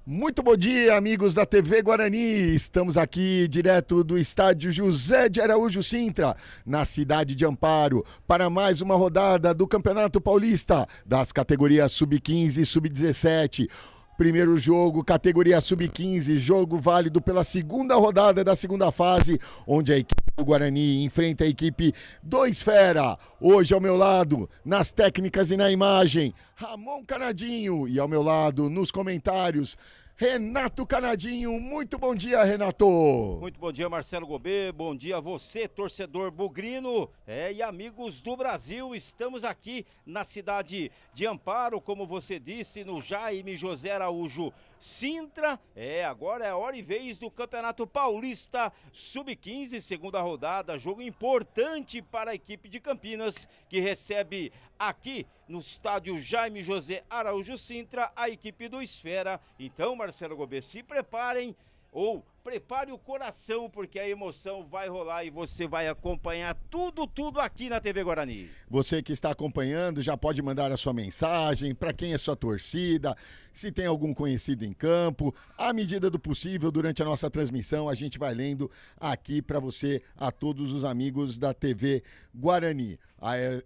Muito bom dia, amigos da TV Guarani. Estamos aqui direto do estádio José de Araújo Sintra, na cidade de Amparo, para mais uma rodada do Campeonato Paulista das categorias Sub-15 e Sub-17. Primeiro jogo, categoria Sub-15, jogo válido pela segunda rodada da segunda fase, onde a equipe do Guarani enfrenta a equipe do Esfera. Hoje ao meu lado, nas técnicas e na imagem, Ramon Canadinho, e ao meu lado, nos comentários, Renato Canadinho. Muito bom dia, Renato. Muito bom dia, Marcelo Gobê. Bom dia a você, torcedor bugrino e amigos do Brasil. Estamos aqui na cidade de Amparo, como você disse, no Jaime José Araújo Sintra. Agora é a hora e vez do Campeonato Paulista Sub-15, segunda rodada. Jogo importante para a equipe de Campinas, que recebe aqui no estádio Jaime José Araújo Sintra a equipe do Esfera. Então, Marcelo Gobê, se preparem, ou prepare o coração, porque a emoção vai rolar e você vai acompanhar tudo aqui na TV Guarani. Você que está acompanhando já pode mandar a sua mensagem, para quem é sua torcida, se tem algum conhecido em campo. À medida do possível, durante a nossa transmissão, a gente vai lendo aqui para você, a todos os amigos da TV Guarani.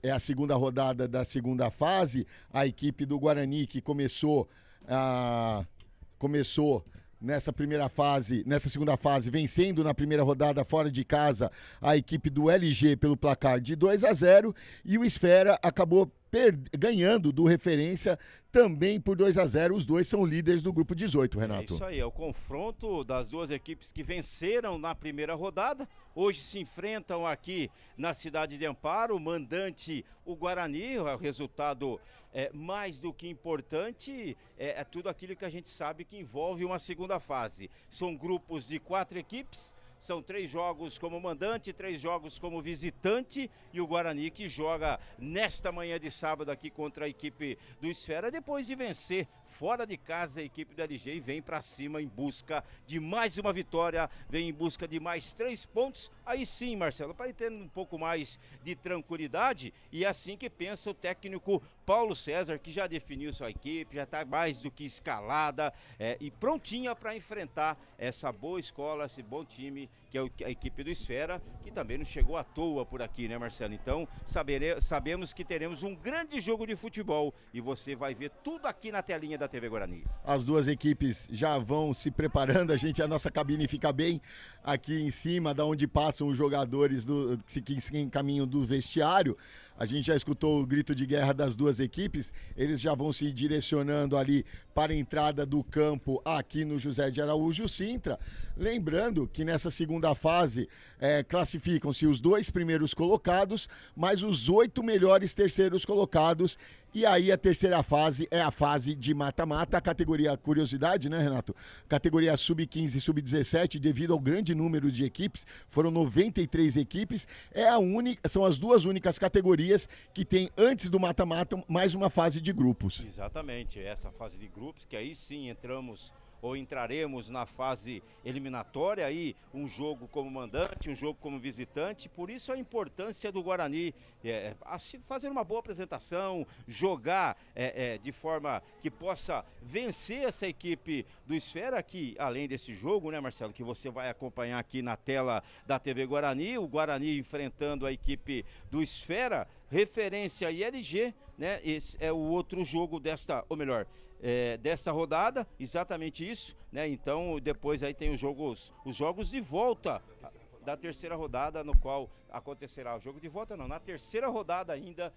É a segunda rodada da segunda fase, a equipe do Guarani que começou nessa segunda fase, vencendo na primeira rodada fora de casa a equipe do LG pelo placar de 2-0, e o Esfera acabou ganhando do Referência também por 2-0. Os dois são líderes do grupo 18, Renato. É isso aí, é o confronto das duas equipes que venceram na primeira rodada. Hoje se enfrentam aqui na cidade de Amparo, o mandante, o Guarani. O resultado é mais do que importante, é tudo aquilo que a gente sabe que envolve uma segunda fase. São grupos de 4 equipes. São 3 jogos como mandante, 3 jogos como visitante, e o Guarani que joga nesta manhã de sábado aqui contra a equipe do Esfera, depois de vencer fora de casa a equipe do LG, e vem para cima em busca de mais uma vitória, vem em busca de mais 3 pontos. Aí sim, Marcelo, para ir tendo um pouco mais de tranquilidade, e é assim que pensa o técnico Paulo César, que já definiu sua equipe, já está mais do que escalada e prontinha para enfrentar essa boa escola, esse bom time que é a equipe do Esfera, que também não chegou à toa por aqui, né, Marcelo? Então, sabemos que teremos um grande jogo de futebol, e você vai ver tudo aqui na telinha da TV Guarani. As duas equipes já vão se preparando, a nossa cabine fica bem aqui em cima, da onde passam os jogadores que encaminham do vestiário. A gente já escutou o grito de guerra das duas equipes, eles já vão se direcionando ali para a entrada do campo aqui no José de Araújo Sintra. Lembrando que nessa segunda fase classificam-se os 2 primeiros colocados, mais os 8 melhores terceiros colocados. E aí a terceira fase é a fase de mata-mata, a categoria, curiosidade, né, Renato? Categoria Sub-15 e Sub-17, devido ao grande número de equipes, foram 93 equipes, são as duas únicas categorias que tem, antes do mata-mata, mais uma fase de grupos. Exatamente, essa fase de grupos, que aí sim entraremos na fase eliminatória, aí um jogo como mandante, um jogo como visitante. Por isso a importância do Guarani fazer uma boa apresentação, jogar de forma que possa vencer essa equipe do Esfera, que além desse jogo, né, Marcelo, que você vai acompanhar aqui na tela da TV Guarani, o Guarani enfrentando a equipe do Esfera, Referência e LG, né? Esse é o outro jogo dessa rodada, exatamente isso, né? Então depois aí tem os jogos de volta da terceira rodada, no qual acontecerá o jogo de volta, não, na terceira rodada ainda,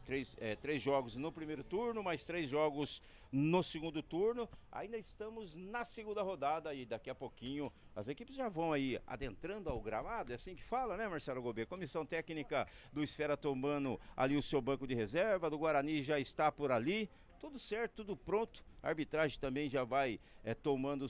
3 jogos no primeiro turno, mais 3 jogos no segundo turno. Ainda estamos na segunda rodada, e daqui a pouquinho as equipes já vão aí adentrando ao gramado, é assim que fala, né, Marcelo Gobê? Comissão técnica do Esfera tomando ali o seu banco de reserva, do Guarani já está por ali. Tudo certo, tudo pronto. A arbitragem também já vai tomando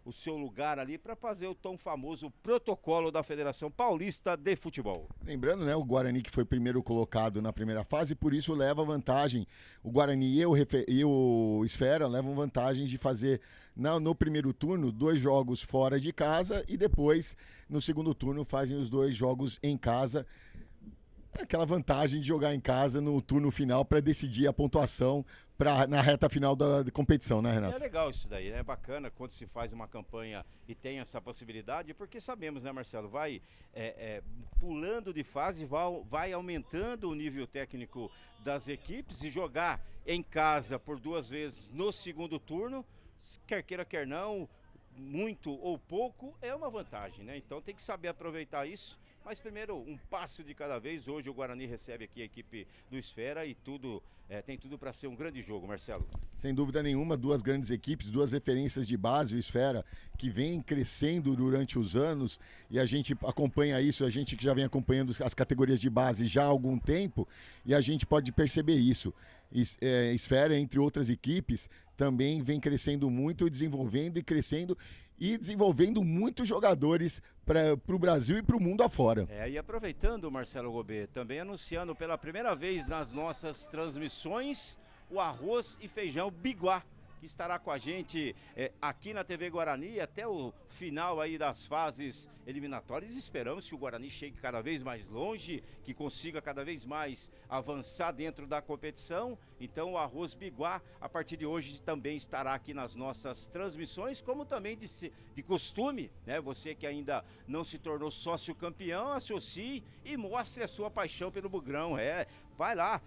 o seu lugar ali para fazer o tão famoso protocolo da Federação Paulista de Futebol. Lembrando, né, o Guarani que foi primeiro colocado na primeira fase, por isso leva vantagem. O Guarani e o Esfera levam vantagem de fazer no primeiro turno 2 jogos fora de casa, e depois no segundo turno fazem os 2 jogos em casa. Aquela vantagem de jogar em casa no turno final para decidir a pontuação na reta final da competição, né, Renato? É legal isso daí, é bacana quando se faz uma campanha e tem essa possibilidade, porque sabemos, né, Marcelo, vai pulando de fase, vai aumentando o nível técnico das equipes, e jogar em casa por 2 vezes no segundo turno, quer queira, quer não, muito ou pouco, é uma vantagem, né? Então tem que saber aproveitar isso. Mas primeiro, um passo de cada vez. Hoje o Guarani recebe aqui a equipe do Esfera e tem tudo para ser um grande jogo, Marcelo. Sem dúvida nenhuma, 2 grandes equipes, 2 referências de base, o Esfera, que vem crescendo durante os anos, e a gente acompanha isso, a gente que já vem acompanhando as categorias de base já há algum tempo, e a gente pode perceber isso. Esfera, entre outras equipes, também vem crescendo muito, desenvolvendo e crescendo, e desenvolvendo muitos jogadores para o Brasil e para o mundo afora. E aproveitando, Marcelo Gobet, também anunciando pela primeira vez nas nossas transmissões o arroz e feijão Biguá, que estará com a gente aqui na TV Guarani até o final aí das fases eliminatórias. Esperamos que o Guarani chegue cada vez mais longe, que consiga cada vez mais avançar dentro da competição. Então o arroz Biguá, a partir de hoje, também estará aqui nas nossas transmissões, como também de costume, né? Você que ainda não se tornou sócio campeão, associe e mostre a sua paixão pelo Bugrão. Vai lá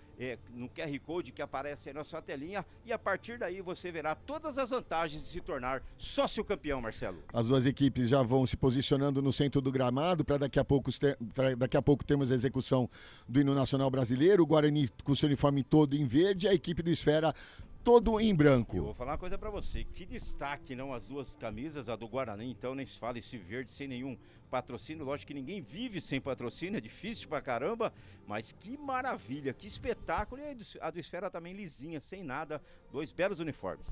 no QR Code que aparece aí na sua telinha, e a partir daí você verá todas as vantagens de se tornar sócio campeão, Marcelo. As 2 equipes já vão se posicionando no centro do gramado para daqui a pouco termos a execução do hino nacional brasileiro. O Guarani com seu uniforme todo em verde, a equipe do Esfera todo em branco. Eu vou falar uma coisa pra você, que destaque, não, as 2 camisas, a do Guarani, então nem se fala, esse verde sem nenhum patrocínio. Lógico que ninguém vive sem patrocínio, é difícil pra caramba, mas que maravilha, que espetáculo. E a do Esfera também lisinha, sem nada, 2 belos uniformes.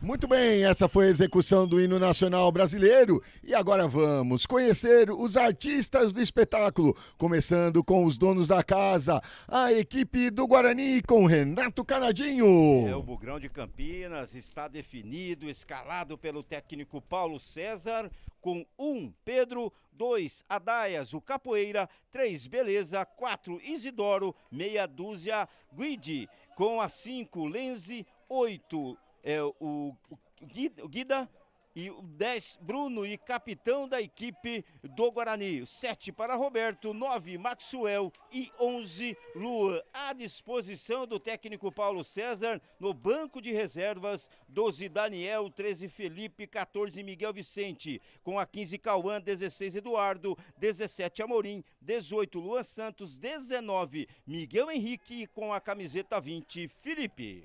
Muito bem, essa foi a execução do hino nacional brasileiro, e agora vamos conhecer os artistas do espetáculo, começando com os donos da casa, a equipe do Guarani com Renato Canadinho. O Bugrão de Campinas está definido, escalado pelo técnico Paulo César, com 1, Pedro, 2, Adaias, o Capoeira, 3, Beleza, 4, Isidoro, meia dúzia, Guide, com a 5, Lenzi, 8, o Guida, e o 10, Bruno, e capitão da equipe do Guarani. 7 para Roberto, 9, Maxwell e 11, Lua. À disposição do técnico Paulo César, no banco de reservas, 12, Daniel, 13, Felipe, 14, Miguel Vicente, com a 15, Cauã, 16, Eduardo, 17, Amorim, 18, Luan Santos, 19, Miguel Henrique, com a camiseta 20, Felipe.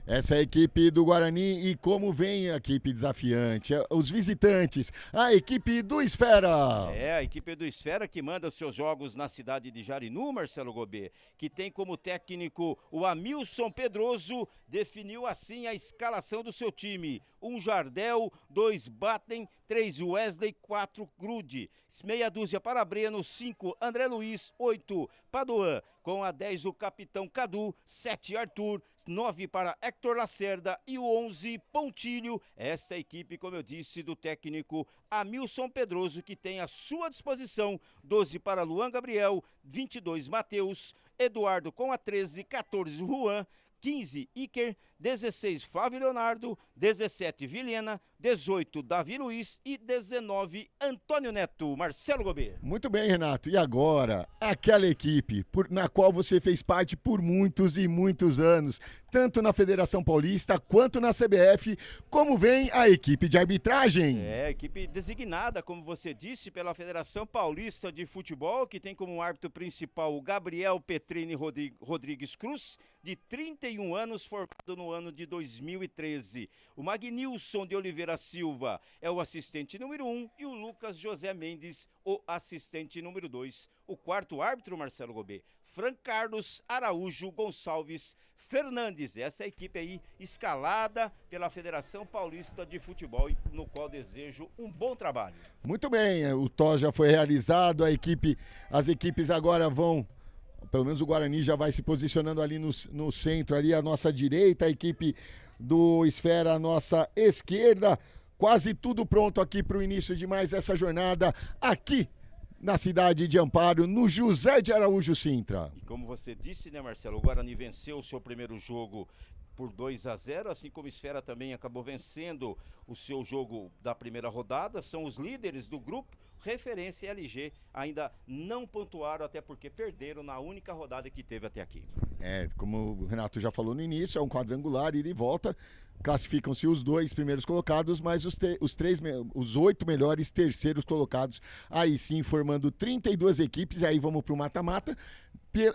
Essa é a equipe do Guarani, e como vem a equipe desafiante, os visitantes, a equipe do Esfera. A equipe do Esfera que manda os seus jogos na cidade de Jarinu, Marcelo Gobet, que tem como técnico o Amilson Pedroso, definiu assim a escalação do seu time. 1 Jardel, 2 Batten, 3 Wesley, 4 Grude, meia dúzia para Breno, 5 André Luiz, 8 Padoan, com a 10 o capitão Cadu, 7 Arthur, 9 para Héctor Lacerda e o 11 Pontilho. Essa equipe, como eu disse, do técnico Amilson Pedroso, que tem à sua disposição 12 para Luan Gabriel, 22 Matheus, Eduardo com a 13, 14 Juan, 15 Iker, 16 Flávio Leonardo, 17 Vilhena, 18 Davi Luiz e 19 Antônio Neto. Marcelo Gobet. Muito bem, Renato. E agora, aquela equipe na qual você fez parte por muitos e muitos anos, tanto na Federação Paulista quanto na CBF, como vem a equipe de arbitragem? É, equipe designada, como você disse, pela Federação Paulista de Futebol, que tem como árbitro principal o Gabriel Petrini Rodrigues Cruz, de 31 anos, formado no ano de 2013. O Magnilson de Oliveira Silva é o assistente número 1 e o Lucas José Mendes, o assistente número 2. O quarto árbitro, Marcelo Gobet, Fran Carlos Araújo Gonçalves Fernandes. Essa equipe aí escalada pela Federação Paulista de Futebol, no qual desejo um bom trabalho. Muito bem, o TOS já foi realizado, as equipes agora vão, pelo menos o Guarani já vai se posicionando ali no centro, ali à nossa direita, a equipe do Esfera à nossa esquerda, quase tudo pronto aqui para o início de mais essa jornada aqui na cidade de Amparo, no José de Araújo Sintra. E como você disse, né, Marcelo, o Guarani venceu o seu primeiro jogo por 2-0, assim como o Esfera também acabou vencendo o seu jogo da primeira rodada. São os líderes do grupo. Referência e LG ainda não pontuaram, até porque perderam na única rodada que teve até aqui. Como o Renato já falou no início, é um quadrangular, ida e volta. Classificam-se os 2 primeiros colocados, mas os 8 melhores terceiros colocados, aí sim formando 32 equipes, e aí vamos para o mata-mata.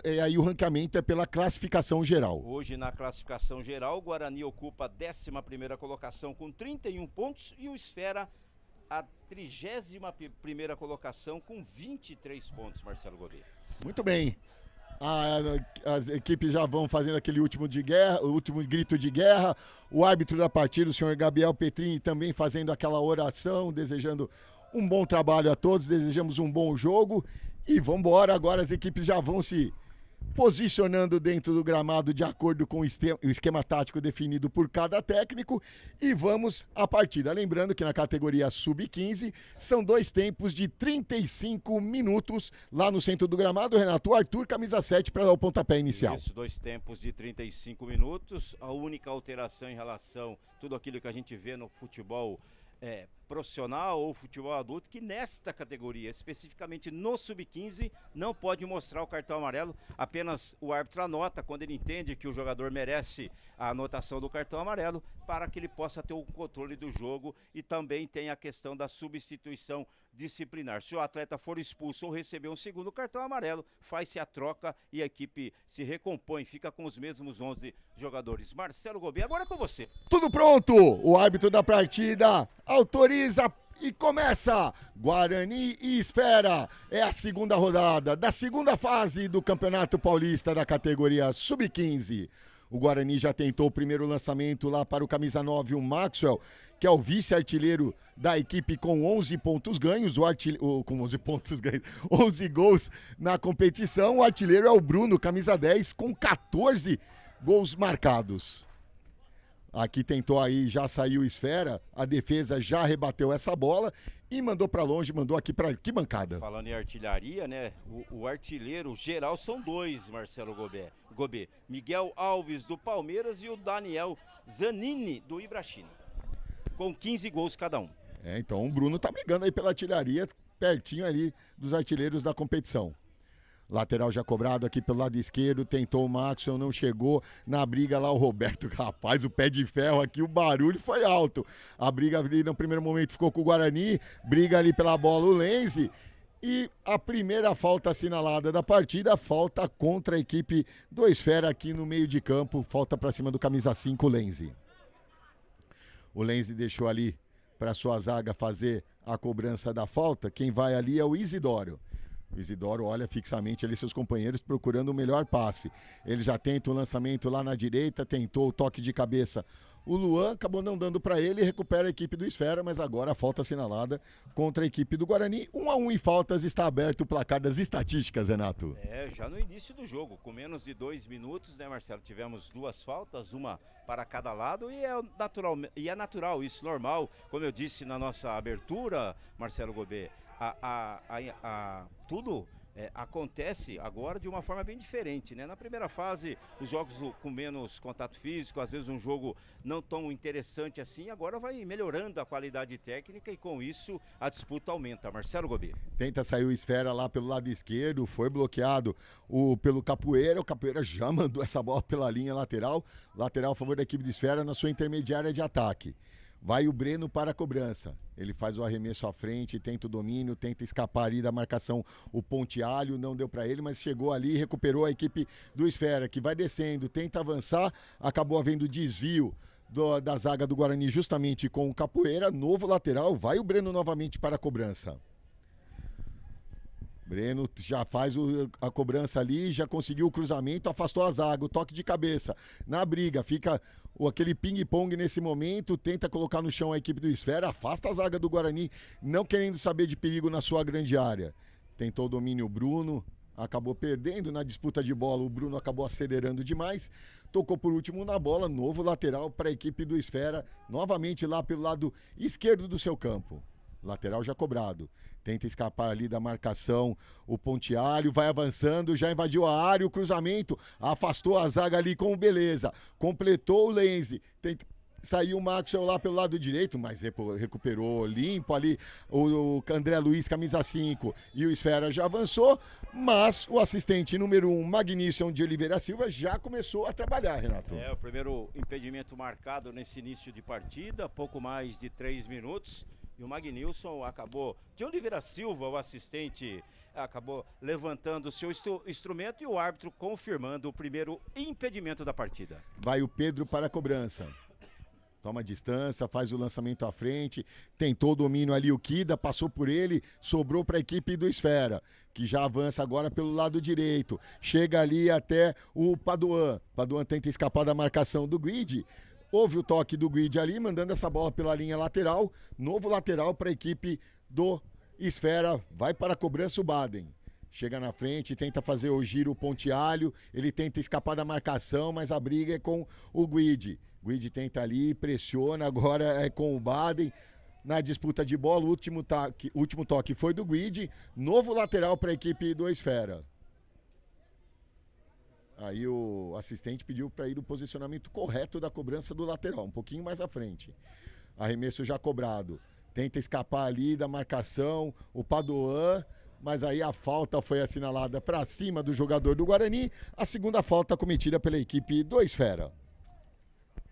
E aí o ranqueamento é pela classificação geral. Hoje na classificação geral, o Guarani ocupa a 11ª colocação com 31 pontos e o Esfera a 31ª colocação com 23 pontos, Marcelo Gobet. Muito bem. As equipes já vão fazendo aquele último grito de guerra. O árbitro da partida, o senhor Gabriel Petrini, também fazendo aquela oração, desejando um bom trabalho a todos, desejamos um bom jogo. E vamos embora, agora as equipes já vão se posicionando dentro do gramado de acordo com o esquema tático definido por cada técnico, e vamos à partida. Lembrando que na categoria sub-15 são 2 tempos de 35 minutos lá no centro do gramado. Renato, o Arthur, camisa 7, para dar o pontapé inicial. Isso, 2 tempos de 35 minutos. A única alteração em relação a tudo aquilo que a gente vê no futebol profissional ou futebol adulto, que nesta categoria, especificamente no sub-15, não pode mostrar o cartão amarelo. Apenas o árbitro anota quando ele entende que o jogador merece a anotação do cartão amarelo, para que ele possa ter o controle do jogo. E também tem a questão da substituição disciplinar. Se o atleta for expulso ou receber um segundo cartão amarelo, faz-se a troca e a equipe se recompõe, fica com os mesmos 11 jogadores. Marcelo Gobet, agora é com você. Tudo pronto, o árbitro da partida autoriza e começa. Guarani e Esfera, é a segunda rodada da segunda fase do Campeonato Paulista da categoria sub-15. O Guarani já tentou o primeiro lançamento lá para o camisa 9, o Maxwell, que é o vice-artilheiro da equipe com 11 pontos ganhos, com 11 pontos ganhos, 11 gols na competição. O artilheiro é o Bruno, camisa 10, com 14 gols marcados. Aqui tentou aí, já saiu Esfera, a defesa já rebateu essa bola e mandou para longe, mandou aqui para arquibancada. Falando em artilharia, né? O artilheiro geral são 2, Marcelo Gobet. Miguel Alves do Palmeiras e o Daniel Zanini do Ibrachina, com 15 gols cada um. Então o Bruno tá brigando aí pela artilharia, pertinho ali dos artilheiros da competição. Lateral já cobrado aqui pelo lado esquerdo, tentou o Maxwell, não chegou. Na briga lá o Roberto, rapaz, o pé de ferro aqui, o barulho foi alto. A briga ali no primeiro momento ficou com o Guarani, briga ali pela bola o Lenzi. E a primeira falta assinalada da partida, falta contra a equipe do Esfera aqui no meio de campo, falta para cima do camisa 5, o Lenzi. O Lenzi deixou ali para sua zaga fazer a cobrança da falta, quem vai ali é o Isidório. O Isidoro olha fixamente ali seus companheiros procurando o melhor passe. Ele já tenta o lançamento lá na direita, tentou o toque de cabeça. O Luan acabou não dando para ele e recupera a equipe do Esfera, mas agora a falta assinalada contra a equipe do Guarani. 1-1 em faltas, está aberto o placar das estatísticas, Renato. Já no início do jogo, com menos de 2 minutos, né, Marcelo? Tivemos 2 faltas, uma para cada lado e é natural isso, normal. Como eu disse na nossa abertura, Marcelo Gobet, tudo acontece agora de uma forma bem diferente, né? Na primeira fase, os jogos com menos contato físico, às vezes um jogo não tão interessante assim, agora vai melhorando a qualidade técnica e com isso a disputa aumenta. Marcelo Gobet. Tenta sair o Esfera lá pelo lado esquerdo, foi bloqueado pelo Capoeira, o Capoeira já mandou essa bola pela linha lateral a favor da equipe do Esfera na sua intermediária de ataque. Vai o Breno para a cobrança. Ele faz o arremesso à frente, tenta o domínio, tenta escapar ali da marcação o Pontialho, não deu para ele, mas chegou ali e recuperou a equipe do Esfera, que vai descendo, tenta avançar, acabou havendo desvio da zaga do Guarani justamente com o Capoeira, novo lateral, vai o Breno novamente para a cobrança. Breno já faz a cobrança ali, já conseguiu o cruzamento, afastou a zaga, o toque de cabeça. Na briga, fica aquele ping-pong nesse momento, tenta colocar no chão a equipe do Esfera, afasta a zaga do Guarani, não querendo saber de perigo na sua grande área. Tentou o domínio o Bruno, acabou perdendo na disputa de bola, o Bruno acabou acelerando demais, tocou por último na bola, novo lateral para a equipe do Esfera, novamente lá pelo lado esquerdo do seu campo. Lateral já cobrado. Tenta escapar ali da marcação o Pontialho, vai avançando, já invadiu a área, o cruzamento, afastou a zaga ali com beleza, completou o Lenze, saiu o Maxwell lá pelo lado direito, mas recuperou limpo ali o André Luiz, camisa 5, e o Esfera já avançou, mas o assistente número 1, Magnício de Oliveira Silva, já começou a trabalhar, Renato. O primeiro impedimento marcado nesse início de partida, pouco mais de 3 minutos. E o Magnilson acabou, de Oliveira Silva, o assistente, acabou levantando o seu instrumento e o árbitro confirmando o primeiro impedimento da partida. Vai o Pedro para a cobrança. Toma distância, faz o lançamento à frente, tentou o domínio ali o Kida, passou por ele, sobrou para a equipe do Esfera, que já avança agora pelo lado direito. Chega ali até o Paduan. Paduan tenta escapar da marcação do Guide. Houve o toque do Guide ali, mandando essa bola pela linha lateral. Novo lateral para a equipe do Esfera. Vai para a cobrança o Baden. Chega na frente, tenta fazer o giro o Pontialho. Ele tenta escapar da marcação, mas a briga é com o Guide. Guide tenta ali, pressiona, agora é com o Baden. Na disputa de bola, o último toque foi do Guide. Novo lateral para a equipe do Esfera. Aí o assistente pediu para ir no posicionamento correto da cobrança do lateral, um pouquinho mais à frente. Arremesso já cobrado. Tenta escapar ali da marcação, o Paduan, mas aí a falta foi assinalada para cima do jogador do Guarani. A segunda falta cometida pela equipe do Esfera.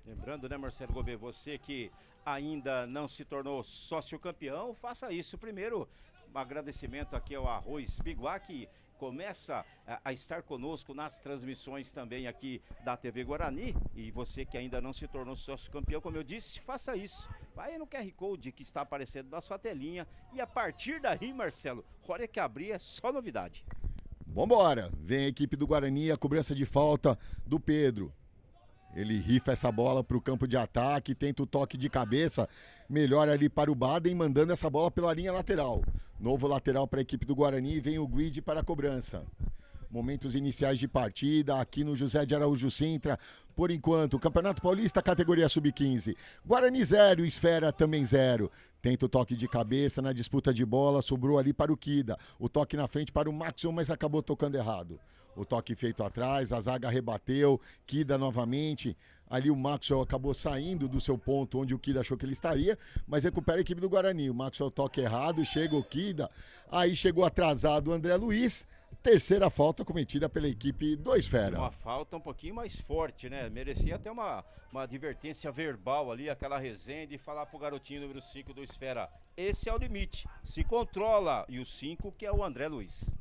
Lembrando, né, Marcelo Gobet, você que ainda não se tornou sócio campeão, faça isso. Primeiro, um agradecimento aqui ao Arroz Biguá, que começa a estar conosco nas transmissões também aqui da TV Guarani. E você que ainda não se tornou sócio campeão, como eu disse, faça isso. Vai no QR Code que está aparecendo na sua telinha. E a partir daí, Marcelo, hora que abrir é só novidade. Vambora! Vem a equipe do Guarani, a cobrança de falta do Pedro. Ele rifa essa bola para o campo de ataque, tenta o toque de cabeça, melhora ali para o Baden, mandando essa bola pela linha lateral. Novo lateral para a equipe do Guarani, vem o Guide para a cobrança. Momentos iniciais de partida, aqui no José de Araújo Sintra. Por enquanto, Campeonato Paulista, categoria Sub-15. Guarani 0, Esfera também 0. Tenta o toque de cabeça na disputa de bola, sobrou ali para o Kida. O toque na frente para o Maxon, mas acabou tocando errado. O toque feito atrás, a zaga rebateu, Kida novamente. Ali o Maxwell acabou saindo do seu ponto onde o Kida achou que ele estaria, mas recupera a equipe do Guarani. O Maxwell toque errado, chega o Kida, aí chegou atrasado o André Luiz. Terceira falta cometida pela equipe do Esfera. Uma falta um pouquinho mais forte, né? Merecia até uma advertência verbal ali, aquela resenha de falar pro garotinho número 5 do Esfera. Esse é o limite, se controla. E o 5 que é o André Luiz.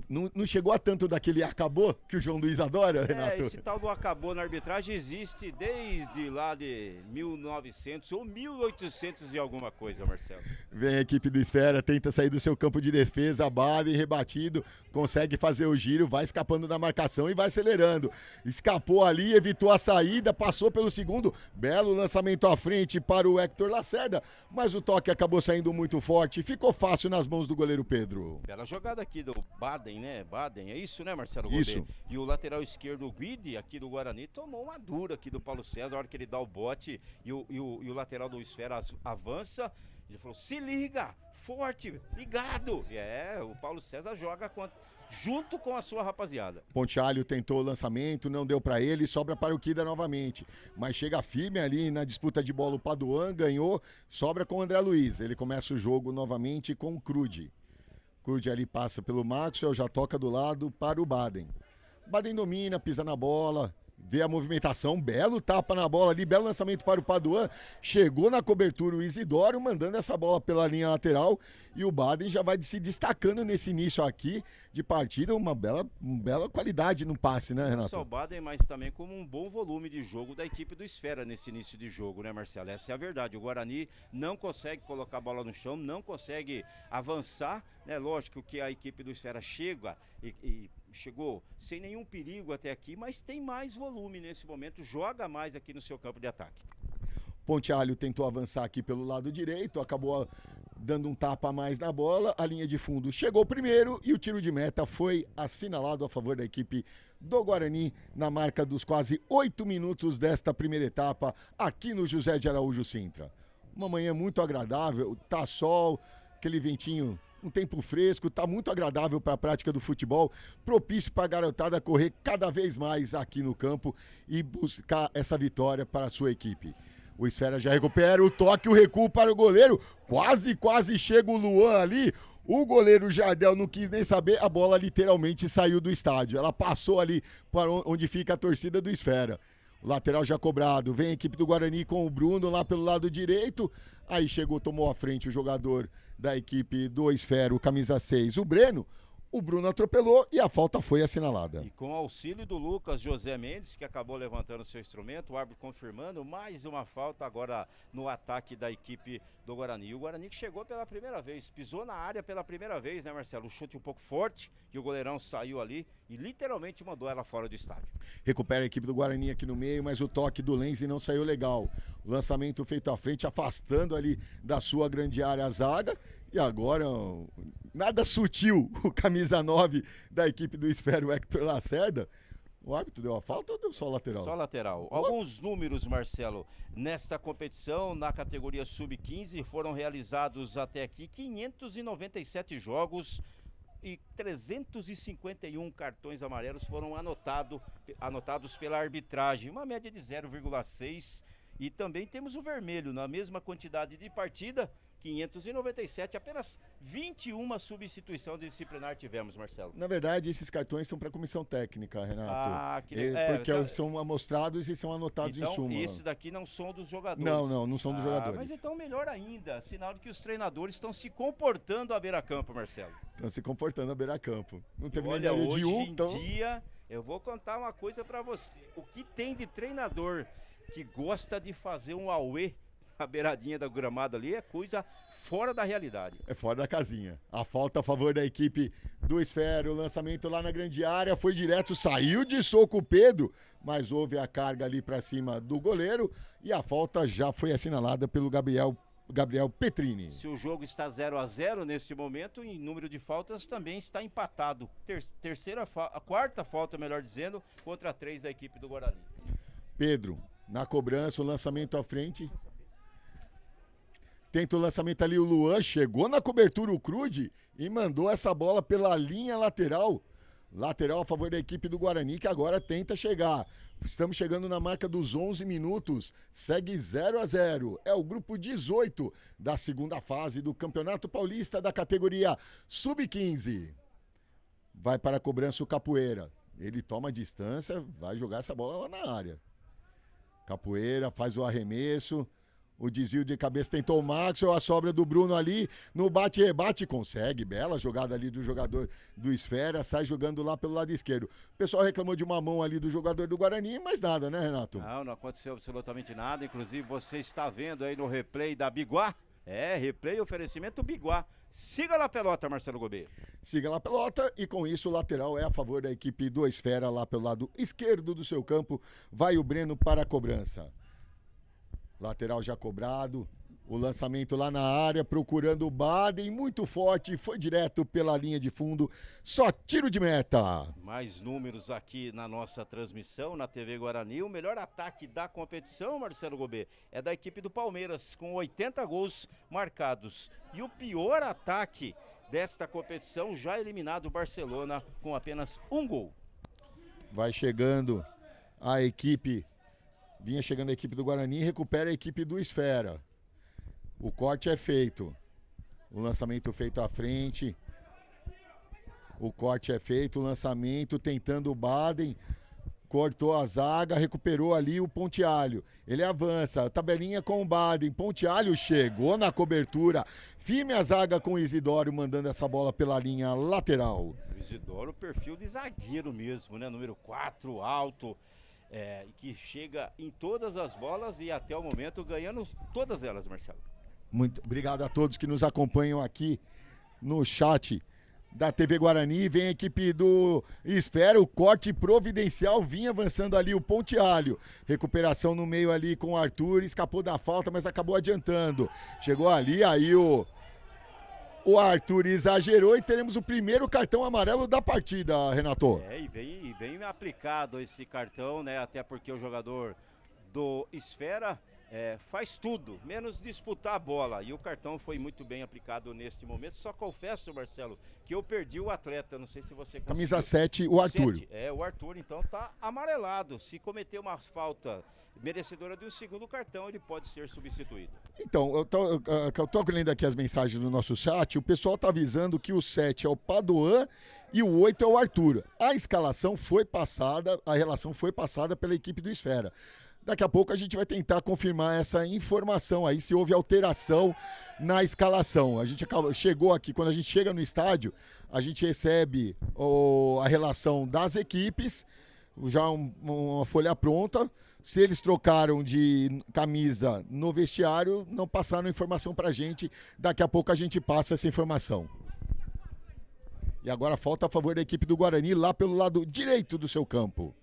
Não chegou a tanto daquele acabou que o João Luiz adora, Renato? Esse tal do acabou na arbitragem existe desde lá de 1900 ou 1800 e alguma coisa, Marcelo. Vem a equipe do Esfera, tenta sair do seu campo de defesa, Baden rebatido, consegue fazer o giro, vai escapando da marcação e vai acelerando. Escapou ali, evitou a saída, passou pelo segundo, belo lançamento à frente para o Hector Lacerda, mas o toque acabou saindo muito forte, ficou fácil nas mãos do goleiro Pedro. Bela jogada aqui do Baden, né? Baden, é isso, né, Marcelo? Isso. E o lateral esquerdo, o Guidi, aqui do Guarani, tomou uma dura aqui do Paulo César, a hora que ele dá o bote e o lateral do Esfera avança. Ele falou, se liga, forte, ligado. O Paulo César joga junto com a sua rapaziada. Pontialho tentou o lançamento, não deu para ele, sobra para o Kida novamente. Mas chega firme ali na disputa de bola, o Paduan ganhou, sobra com o André Luiz. Ele começa o jogo novamente com o Crude. Crude ali passa pelo Maxwell, já toca do lado para o Baden. Baden domina, pisa na bola, vê a movimentação, belo tapa na bola ali, belo lançamento para o Paduan, chegou na cobertura o Isidoro, mandando essa bola pela linha lateral, e o Baden já vai se destacando nesse início aqui de partida, uma bela qualidade no passe, né, Renato? Não só o Baden, mas também como um bom volume de jogo da equipe do Esfera nesse início de jogo, né, Marcelo? Essa é a verdade, o Guarani não consegue colocar a bola no chão, não consegue avançar, né, lógico que a equipe do Esfera chega e chegou sem nenhum perigo até aqui, mas tem mais volume nesse momento, joga mais aqui no seu campo de ataque. Pontialho tentou avançar aqui pelo lado direito, acabou dando um tapa a mais na bola, a linha de fundo chegou primeiro e o tiro de meta foi assinalado a favor da equipe do Guarani na marca dos quase 8 minutos desta primeira etapa aqui no José de Araújo Sintra. Uma manhã muito agradável, tá sol, aquele ventinho, um tempo fresco, tá muito agradável para a prática do futebol, propício para a garotada correr cada vez mais aqui no campo e buscar essa vitória para a sua equipe. O Esfera já recupera o toque, o recuo para o goleiro. Quase chega o Luan ali. O goleiro Jardel não quis nem saber. A bola literalmente saiu do estádio. Ela passou ali para onde fica a torcida do Esfera. O lateral já cobrado. Vem a equipe do Guarani com o Bruno lá pelo lado direito. Aí chegou, tomou à frente o jogador da equipe do Esfera, o camisa 6, o Breno. O Bruno atropelou e a falta foi assinalada. E com auxílio do Lucas José Mendes, que acabou levantando seu instrumento, o árbitro confirmando mais uma falta agora no ataque da equipe do Guarani. O Guarani que chegou pela primeira vez, pisou na área pela primeira vez, né, Marcelo? Um chute um pouco forte e o goleirão saiu ali e literalmente mandou ela fora do estádio. Recupera a equipe do Guarani aqui no meio, mas o toque do Lenzi não saiu legal. O lançamento feito à frente, afastando ali da sua grande área a zaga. E agora, nada sutil, o camisa 9 da equipe do Esfera, o Hector Lacerda. O árbitro deu a falta ou deu só lateral? Só lateral. Alguns números, Marcelo, nesta competição, na categoria Sub-15, foram realizados até aqui 597 jogos e 351 cartões amarelos foram anotados pela arbitragem, uma média de 0,6. E também temos o vermelho, na mesma quantidade de partida, 597, apenas 21 substituição disciplinar tivemos, Marcelo. Na verdade, esses cartões são para a comissão técnica, Renato. Porque são amostrados e são anotados então, em súmula. Esses daqui não são dos jogadores. Não são dos jogadores. Mas então melhor ainda, sinal de que os treinadores estão se comportando à beira-campo, Marcelo. Estão se comportando à beira-campo. Não teve nem média de um, então... dia, eu vou contar uma coisa para você. O que tem de treinador que gosta de fazer um auê a beiradinha da gramado ali é coisa fora da realidade. É fora da casinha. A falta a favor da equipe do Esfera, o lançamento lá na grande área, foi direto, saiu de soco o Pedro, mas houve a carga ali para cima do goleiro e a falta já foi assinalada pelo Gabriel Petrini. Se o jogo está 0-0 neste momento, em número de faltas também está empatado. A quarta falta, melhor dizendo, contra 3 da equipe do Guarani. Pedro, na cobrança, o lançamento à frente. Tenta o lançamento ali, o Luan chegou na cobertura, o Crude, e mandou essa bola pela linha lateral. Lateral a favor da equipe do Guarani, que agora tenta chegar. Estamos chegando na marca dos 11 minutos. Segue 0-0. É o grupo 18 da segunda fase do Campeonato Paulista da categoria Sub-15. Vai para a cobrança o Capoeira. Ele toma a distância, vai jogar essa bola lá na área. Capoeira faz o arremesso. O desvio de cabeça tentou o Maxwell, a sobra do Bruno ali, no bate-rebate consegue, bela jogada ali do jogador do Esfera, sai jogando lá pelo lado esquerdo. O pessoal reclamou de uma mão ali do jogador do Guarani, mas nada, né, Renato? Não aconteceu absolutamente nada, inclusive você está vendo aí no replay da Biguá, replay oferecimento Biguá. Siga lá a pelota, Marcelo Gobet. Siga lá a pelota e com isso o lateral é a favor da equipe do Esfera lá pelo lado esquerdo do seu campo, vai o Breno para a cobrança. Lateral já cobrado, o lançamento lá na área, procurando o Baden, muito forte, foi direto pela linha de fundo, só tiro de meta. Mais números aqui na nossa transmissão, na TV Guarani, o melhor ataque da competição, Marcelo Gobet, é da equipe do Palmeiras, com 80 gols marcados. E o pior ataque desta competição, já eliminado o Barcelona, com apenas 1 gol. Vai chegando a equipe... Vinha chegando a equipe do Guarani e recupera a equipe do Esfera. O corte é feito. O lançamento feito à frente. O corte é feito, o lançamento tentando o Baden. Cortou a zaga, recuperou ali o Pontialho. Ele avança, tabelinha com o Baden. Pontialho chegou na cobertura. Firme a zaga com o Isidoro, mandando essa bola pela linha lateral. O Isidoro, perfil de zagueiro mesmo, né? Número 4, alto. Que chega em todas as bolas e até o momento ganhando todas elas, Marcelo. Muito obrigado a todos que nos acompanham aqui no chat da TV Guarani. Vem a equipe do Esfera, o corte providencial, vinha avançando ali o Pontialho. Recuperação no meio ali com o Arthur, escapou da falta, mas acabou adiantando. Chegou ali, aí o Arthur exagerou e teremos o primeiro cartão amarelo da partida, Renato. E bem aplicado esse cartão, né? Até porque o jogador do Esfera faz tudo, menos disputar a bola. E o cartão foi muito bem aplicado neste momento. Só confesso, Marcelo, que eu perdi o atleta. Não sei se você conseguiu. Camisa 7, o Arthur. O Arthur, então, tá amarelado. Se cometer uma falta merecedora de um segundo cartão, ele pode ser substituído. Então, eu tô lendo aqui as mensagens do nosso chat. O pessoal tá avisando que o 7 é o Padoan e o 8 é o Arthur. A escalação foi passada, a relação foi passada pela equipe do Esfera. Daqui a pouco a gente vai tentar confirmar essa informação aí, se houve alteração na escalação. A gente chegou aqui, quando a gente chega no estádio, a gente recebe a relação das equipes, já uma folha pronta. Se eles trocaram de camisa no vestiário, não passaram informação pra gente. Daqui a pouco a gente passa essa informação. E agora falta a favor da equipe do Guarani, lá pelo lado direito do seu campo.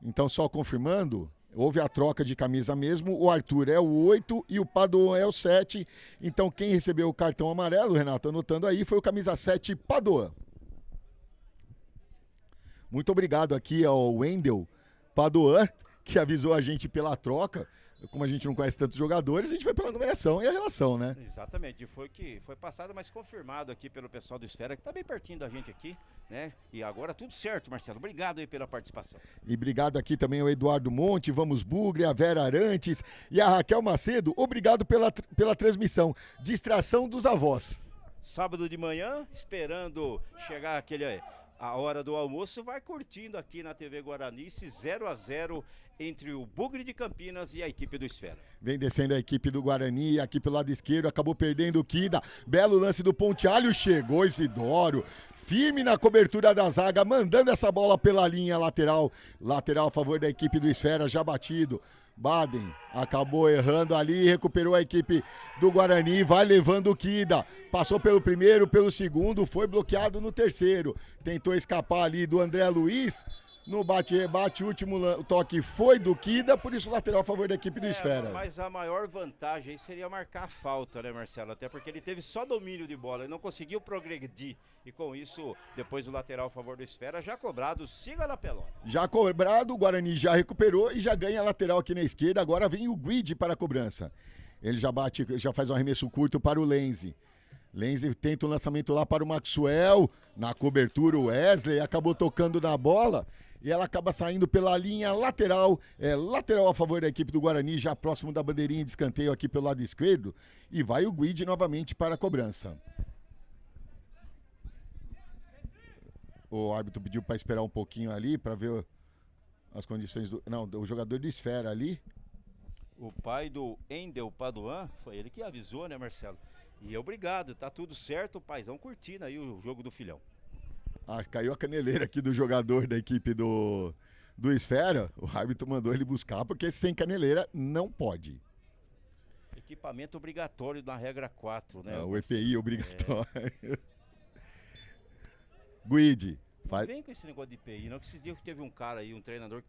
Então, só confirmando, houve a troca de camisa mesmo, o Arthur é o 8 e o Padoan é o 7. Então, quem recebeu o cartão amarelo, Renato, anotando aí, foi o camisa 7, Padoan. Muito obrigado aqui ao Wendel Padoan, que avisou a gente pela troca. Como a gente não conhece tantos jogadores, a gente vai pela numeração e a relação, né? Exatamente, foi passado, mas confirmado aqui pelo pessoal do Esfera, que tá bem pertinho da gente aqui, né? E agora tudo certo, Marcelo. Obrigado aí pela participação. E obrigado aqui também ao Eduardo Monte, Vamos Bugre, a Vera Arantes e a Raquel Macedo. Obrigado pela transmissão. Distração dos avós. Sábado de manhã, esperando chegar a hora do almoço, vai curtindo aqui na TV Guarani esse 0-0 entre o Bugre de Campinas e a equipe do Esfera. Vem descendo a equipe do Guarani, aqui pelo lado esquerdo, acabou perdendo o Kida. Belo lance do Pontialho, chegou Isidoro, firme na cobertura da zaga, mandando essa bola pela linha lateral. Lateral a favor da equipe do Esfera, já batido. Baden acabou errando ali, recuperou a equipe do Guarani, vai levando o Kida, passou pelo primeiro, pelo segundo, foi bloqueado no terceiro, tentou escapar ali do André Luiz, no bate-rebate, o último toque foi do Kida, por isso lateral a favor da equipe do Esfera. Mas a maior vantagem aí seria marcar a falta, né, Marcelo? Até porque ele teve só domínio de bola, ele não conseguiu progredir. E com isso, depois o lateral a favor do Esfera, já cobrado, siga na pelota. Já cobrado, o Guarani já recuperou e já ganha a lateral aqui na esquerda. Agora vem o Guide para a cobrança. Ele já bate, já faz um arremesso curto para o Lenzi. Lenzi tenta o lançamento lá para o Maxwell. Na cobertura o Wesley acabou tocando na bola. E ela acaba saindo pela linha lateral. Lateral a favor da equipe do Guarani, já próximo da bandeirinha de escanteio aqui pelo lado esquerdo. E vai o Guide novamente para a cobrança. o árbitro pediu para esperar um pouquinho ali para ver as condições do... Não, o jogador do Esfera ali. O pai do Endel Paduan, foi ele que avisou, né, Marcelo? E obrigado, tá tudo certo, o paizão curtindo aí o jogo do filhão. Ah, caiu a caneleira aqui do jogador da equipe do Esfera. O árbitro mandou ele buscar, porque sem caneleira não pode. Equipamento obrigatório na regra 4, né? O EPI obrigatório. Guide. Não vem com esse negócio de IPI, não, que esses dias teve um cara aí, um treinador que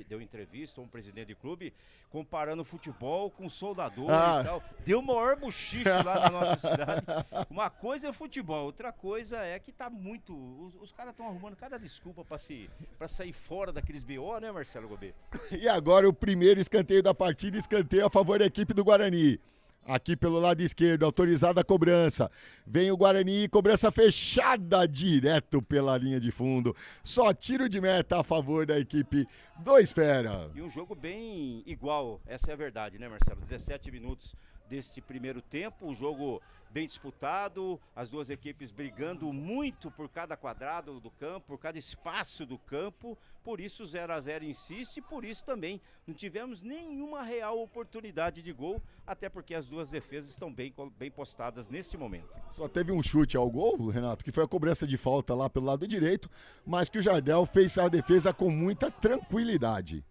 deu entrevista, um presidente de clube, comparando futebol com soldador e tal. Deu o maior buchiche lá na nossa cidade. Uma coisa é futebol, outra coisa é que tá muito... Os caras estão arrumando cada desculpa pra sair fora daqueles BO, né, Marcelo Gobet? E agora o primeiro escanteio da partida, escanteio a favor da equipe do Guarani. Aqui pelo lado esquerdo, autorizada a cobrança. Vem o Guarani, cobrança fechada direto pela linha de fundo. Só tiro de meta a favor da equipe do Esfera. E um jogo bem igual, essa é a verdade, né, Marcelo? 17 minutos deste primeiro tempo, um jogo bem disputado, as duas equipes brigando muito por cada quadrado do campo, por cada espaço do campo, por isso 0-0 insiste e por isso também não tivemos nenhuma real oportunidade de gol, até porque as duas defesas estão bem postadas neste momento. Só teve um chute ao gol, Renato, que foi a cobrança de falta lá pelo lado direito, mas que o Jardel fez a defesa com muita tranquilidade.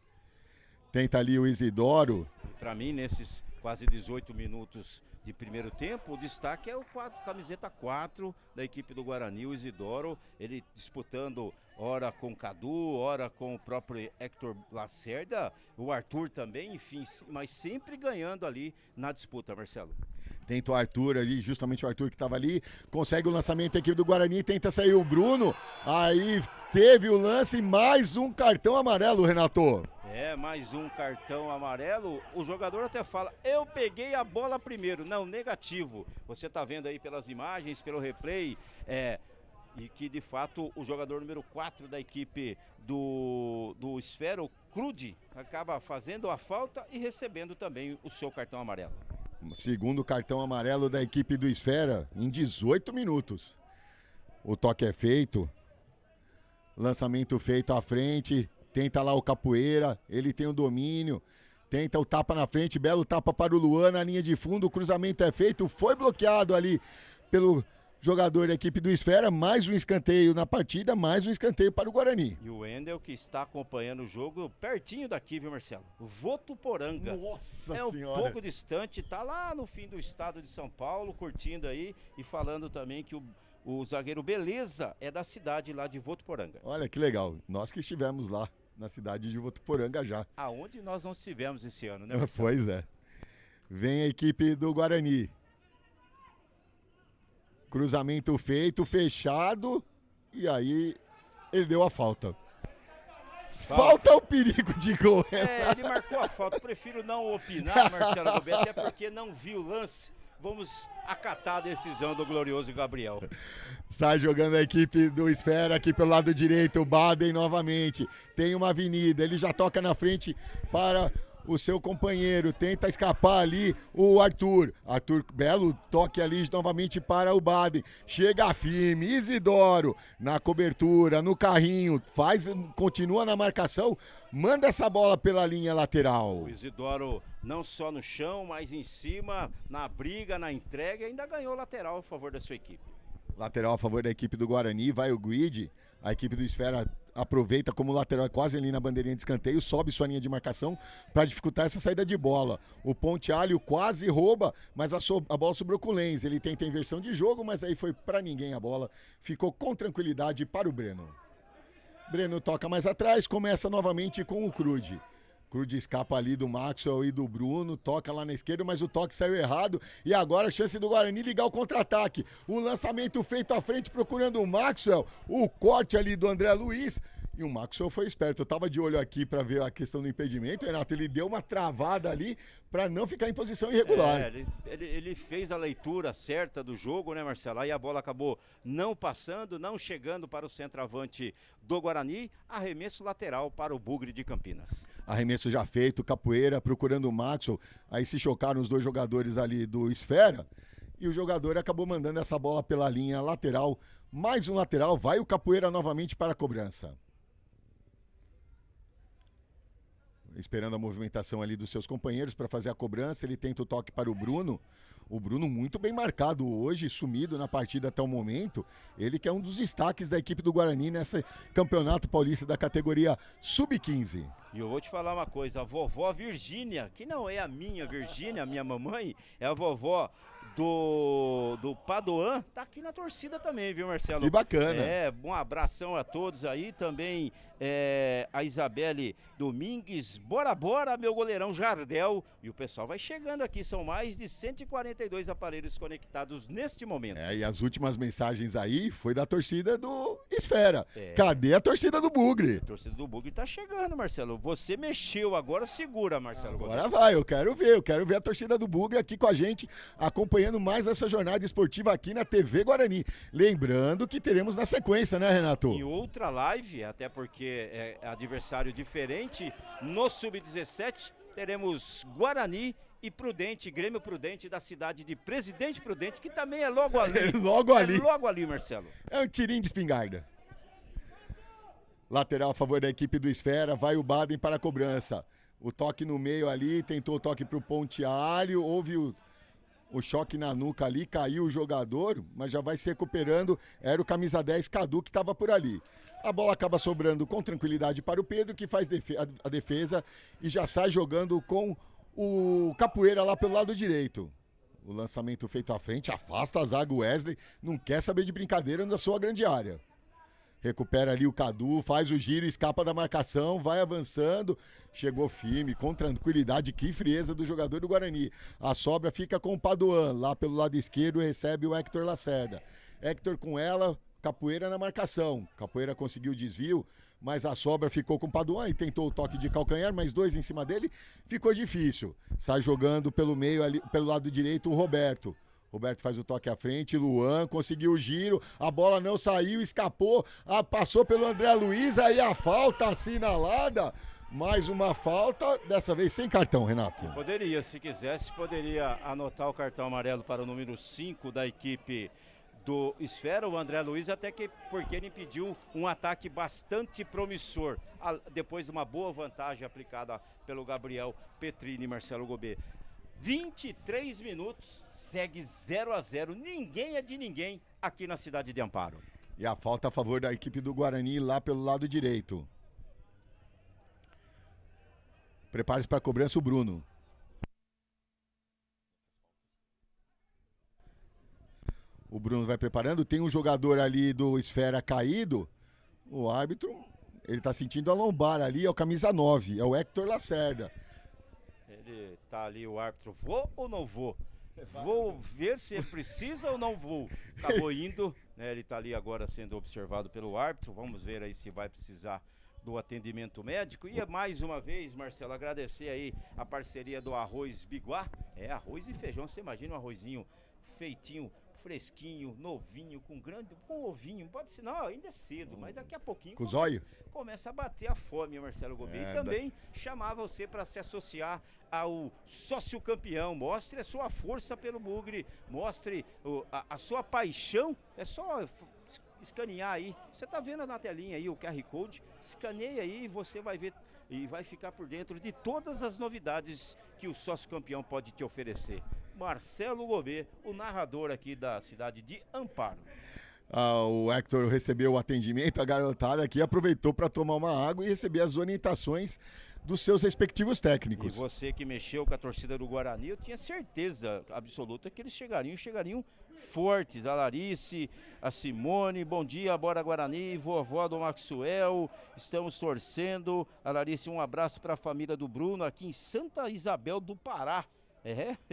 Tenta ali o Isidoro. Para mim, nesses quase 18 minutos de primeiro tempo, o destaque é o camiseta 4 da equipe do Guarani, o Isidoro, ele disputando ora com o Cadu, ora com o próprio Hector Lacerda, o Arthur também, enfim, mas sempre ganhando ali na disputa, Marcelo. Tenta o Arthur ali, justamente o Arthur que estava ali, consegue o lançamento da equipe do Guarani, tenta sair o Bruno, aí teve o lance e mais um cartão amarelo, Renato. Mais um cartão amarelo, o jogador até fala, eu peguei a bola primeiro, não, negativo, você tá vendo aí pelas imagens, pelo replay, e que de fato o jogador número 4 da equipe do Esfera, o Crude, acaba fazendo a falta e recebendo também o seu cartão amarelo. Segundo cartão amarelo da equipe do Esfera em 18 minutos. O toque é feito, lançamento feito à frente, tenta lá o Capoeira, ele tem o domínio, tenta o tapa na frente, belo tapa para o Luan na linha de fundo, o cruzamento é feito, foi bloqueado ali pelo jogador da equipe do Esfera, mais um escanteio na partida, mais um escanteio para o Guarani. E o Endel que está acompanhando o jogo pertinho daqui, viu, Marcelo? Votuporanga. Nossa Senhora! Um pouco distante, tá lá no fim do estado de São Paulo, curtindo aí e falando também que o zagueiro Beleza é da cidade lá de Votuporanga. Olha que legal, nós que estivemos lá na cidade de Votuporanga já. Aonde nós não estivemos esse ano, né, Marcelo? Pois é. Vem a equipe do Guarani. Cruzamento feito, fechado, e aí ele deu a falta. Falta o perigo de gol. Ele marcou a falta, prefiro não opinar, Marcelo Roberto, até porque não vi o lance. Vamos acatar a decisão do glorioso Gabriel. Sai jogando a equipe do Esfera aqui pelo lado direito, o Baden novamente. Tem uma avenida, ele já toca na frente para o seu companheiro, tenta escapar ali o Arthur. Arthur, belo toque ali novamente para o Baden. Chega firme, Isidoro na cobertura, no carrinho, continua na marcação, manda essa bola pela linha lateral. O Isidoro não só no chão, mas em cima, na briga, na entrega, ainda ganhou lateral a favor da sua equipe. Lateral a favor da equipe do Guarani, vai o Guide, a equipe do Esfera aproveita como lateral quase ali na bandeirinha de escanteio, sobe sua linha de marcação para dificultar essa saída de bola. O Ponte Alho quase rouba, mas a bola sobrou com o Lenz, ele tenta a inversão de jogo, mas aí foi para ninguém a bola, ficou com tranquilidade para o Breno. Breno toca mais atrás, começa novamente com o Crude. Crude escapa ali do Maxwell e do Bruno, toca lá na esquerda, mas o toque saiu errado. E agora a chance do Guarani ligar o contra-ataque. O lançamento feito à frente procurando o Maxwell, o corte ali do André Luiz. E o Maxwell foi esperto, eu tava de olho aqui para ver a questão do impedimento, Renato, ele deu uma travada ali para não ficar em posição irregular. Ele fez a leitura certa do jogo, né, Marcelo? Aí a bola acabou não passando, não chegando para o centroavante do Guarani, arremesso lateral para o Bugre de Campinas. Arremesso já feito, Capoeira procurando o Maxwell, aí se chocaram os dois jogadores ali do Esfera, e o jogador acabou mandando essa bola pela linha lateral Mais um lateral, vai o Capoeira novamente para a cobrança. Esperando a movimentação ali dos seus companheiros para fazer a cobrança, ele tenta o toque para o Bruno. O Bruno muito bem marcado hoje, sumido na partida até o momento. Ele que é um dos destaques da equipe do Guarani nesse Campeonato Paulista da categoria Sub-15. E eu vou te falar uma coisa, a vovó Virgínia, que não é a minha Virgínia, a minha mamãe, é a vovó do Padoan, tá aqui na torcida também, viu, Marcelo? Que bacana. Um abração a todos aí, também a Isabelle Domingues, bora, meu goleirão Jardel, e o pessoal vai chegando aqui, são mais de 142 aparelhos conectados neste momento. E as últimas mensagens aí foi da torcida do Esfera. Cadê a torcida do Bugre? A torcida do Bugre tá chegando, Marcelo, você mexeu, agora segura, Marcelo. Agora vai, eu quero ver a torcida do Bugre aqui com a gente, acompanhando mais essa jornada esportiva aqui na TV Guarani. Lembrando que teremos na sequência, né, Renato? Em outra live, até porque é adversário diferente, no Sub-17 teremos Guarani e Prudente, Grêmio Prudente da cidade de Presidente Prudente, que também é logo ali. Logo ali, Marcelo. É um tirinho de espingarda. Lateral a favor da equipe do Esfera, vai o Baden para a cobrança. O toque no meio ali, tentou o toque para o Pontialho, houve o choque na nuca ali, caiu o jogador, mas já vai se recuperando. Era o camisa 10 Cadu que estava por ali. A bola acaba sobrando com tranquilidade para o Pedro, que faz a defesa e já sai jogando com o Capoeira lá pelo lado direito. O lançamento feito à frente, afasta a zaga. Wesley não quer saber de brincadeira na sua grande área. Recupera ali o Cadu, faz o giro, escapa da marcação, vai avançando, chegou firme, com tranquilidade, que frieza do jogador do Guarani. A sobra fica com o Padoan, lá pelo lado esquerdo recebe o Hector Lacerda. Hector com ela, Capoeira na marcação. Capoeira conseguiu o desvio, mas a sobra ficou com o Padoan e tentou o toque de calcanhar, mais dois em cima dele, ficou difícil. Sai jogando pelo meio, ali, pelo lado direito, o Roberto. Roberto faz o toque à frente, Luan conseguiu o giro, a bola não saiu, escapou, passou pelo André Luiz, aí a falta assinalada, mais uma falta, dessa vez sem cartão, Renato. Poderia, se quisesse, poderia anotar o cartão amarelo para o número 5 da equipe do Esfera, o André Luiz, até que porque ele impediu um ataque bastante promissor, depois de uma boa vantagem aplicada pelo Gabriel Petrini e Marcelo Gobet. 23 minutos, segue 0-0, ninguém é de ninguém aqui na cidade de Amparo. E a falta a favor da equipe do Guarani lá pelo lado direito. Prepare-se para a cobrança o Bruno. O Bruno vai preparando, tem um jogador ali do Esfera caído, o árbitro, ele tá sentindo a lombar ali, é o camisa 9, é o Hector Lacerda. Ele tá ali, o árbitro, vou ou não vou? Vou ver se precisa ou não vou. Acabou indo, né? Ele tá ali agora sendo observado pelo árbitro. Vamos ver aí se vai precisar do atendimento médico. E mais uma vez, Marcelo, agradecer aí a parceria do Arroz Biguá. É, arroz e feijão, você imagina um arrozinho feitinho, fresquinho, novinho, com ovinho, pode ser, não, ainda é cedo, mas daqui a pouquinho com zóio? Começa a bater a fome, Marcelo Gobet. E também chamar você para se associar ao sócio campeão, mostre a sua força pelo Bugre, mostre a sua paixão, é só escanear aí, você tá vendo na telinha aí o QR Code, escaneia aí e você vai ver e vai ficar por dentro de todas as novidades que o sócio campeão pode te oferecer. Marcelo Gobet, o narrador aqui da cidade de Amparo. O Hector recebeu o atendimento, a garotada aqui aproveitou para tomar uma água e receber as orientações dos seus respectivos técnicos. E você que mexeu com a torcida do Guarani, eu tinha certeza absoluta que eles chegariam fortes. A Larice, a Simone, bom dia, bora Guarani, vovó do Maxwell, estamos torcendo. A Larice, um abraço para a família do Bruno aqui em Santa Isabel do Pará.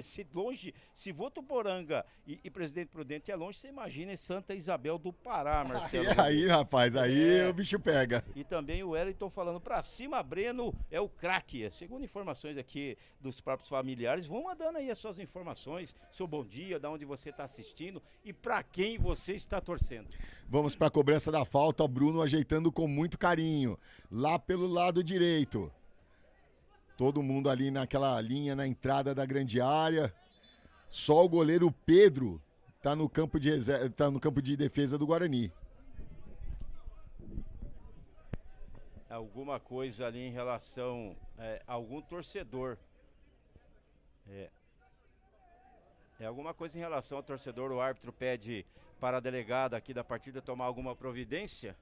Se longe, se Votuporanga e Presidente Prudente é longe, você imagina em Santa Isabel do Pará, Marcelo. Aí, rapaz, aí o bicho pega. E também o Wellington falando pra cima, Breno é o craque. Segundo informações aqui dos próprios familiares, vão mandando aí as suas informações, seu bom dia, de onde você está assistindo e pra quem você está torcendo. Vamos pra cobrança da falta, o Bruno ajeitando com muito carinho, lá pelo lado direito. Todo mundo ali naquela linha, na entrada da grande área. Só o goleiro Pedro tá no campo de defesa do Guarani. Alguma coisa ali em relação a algum torcedor. Alguma coisa em relação ao torcedor, o árbitro pede para a delegada aqui da partida tomar alguma providência.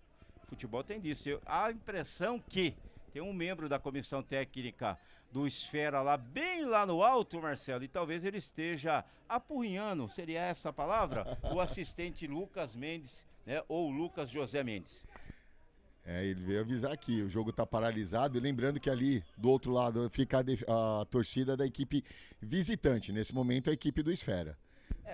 Futebol tem disso. A impressão que tem um membro da comissão técnica do Esfera lá, bem lá no alto, Marcelo, e talvez ele esteja apurrinhando, seria essa a palavra? O assistente Lucas Mendes, né? Ou Lucas José Mendes. Ele veio avisar aqui, o jogo tá paralisado, e lembrando que ali, do outro lado, fica a torcida da equipe visitante, nesse momento a equipe do Esfera.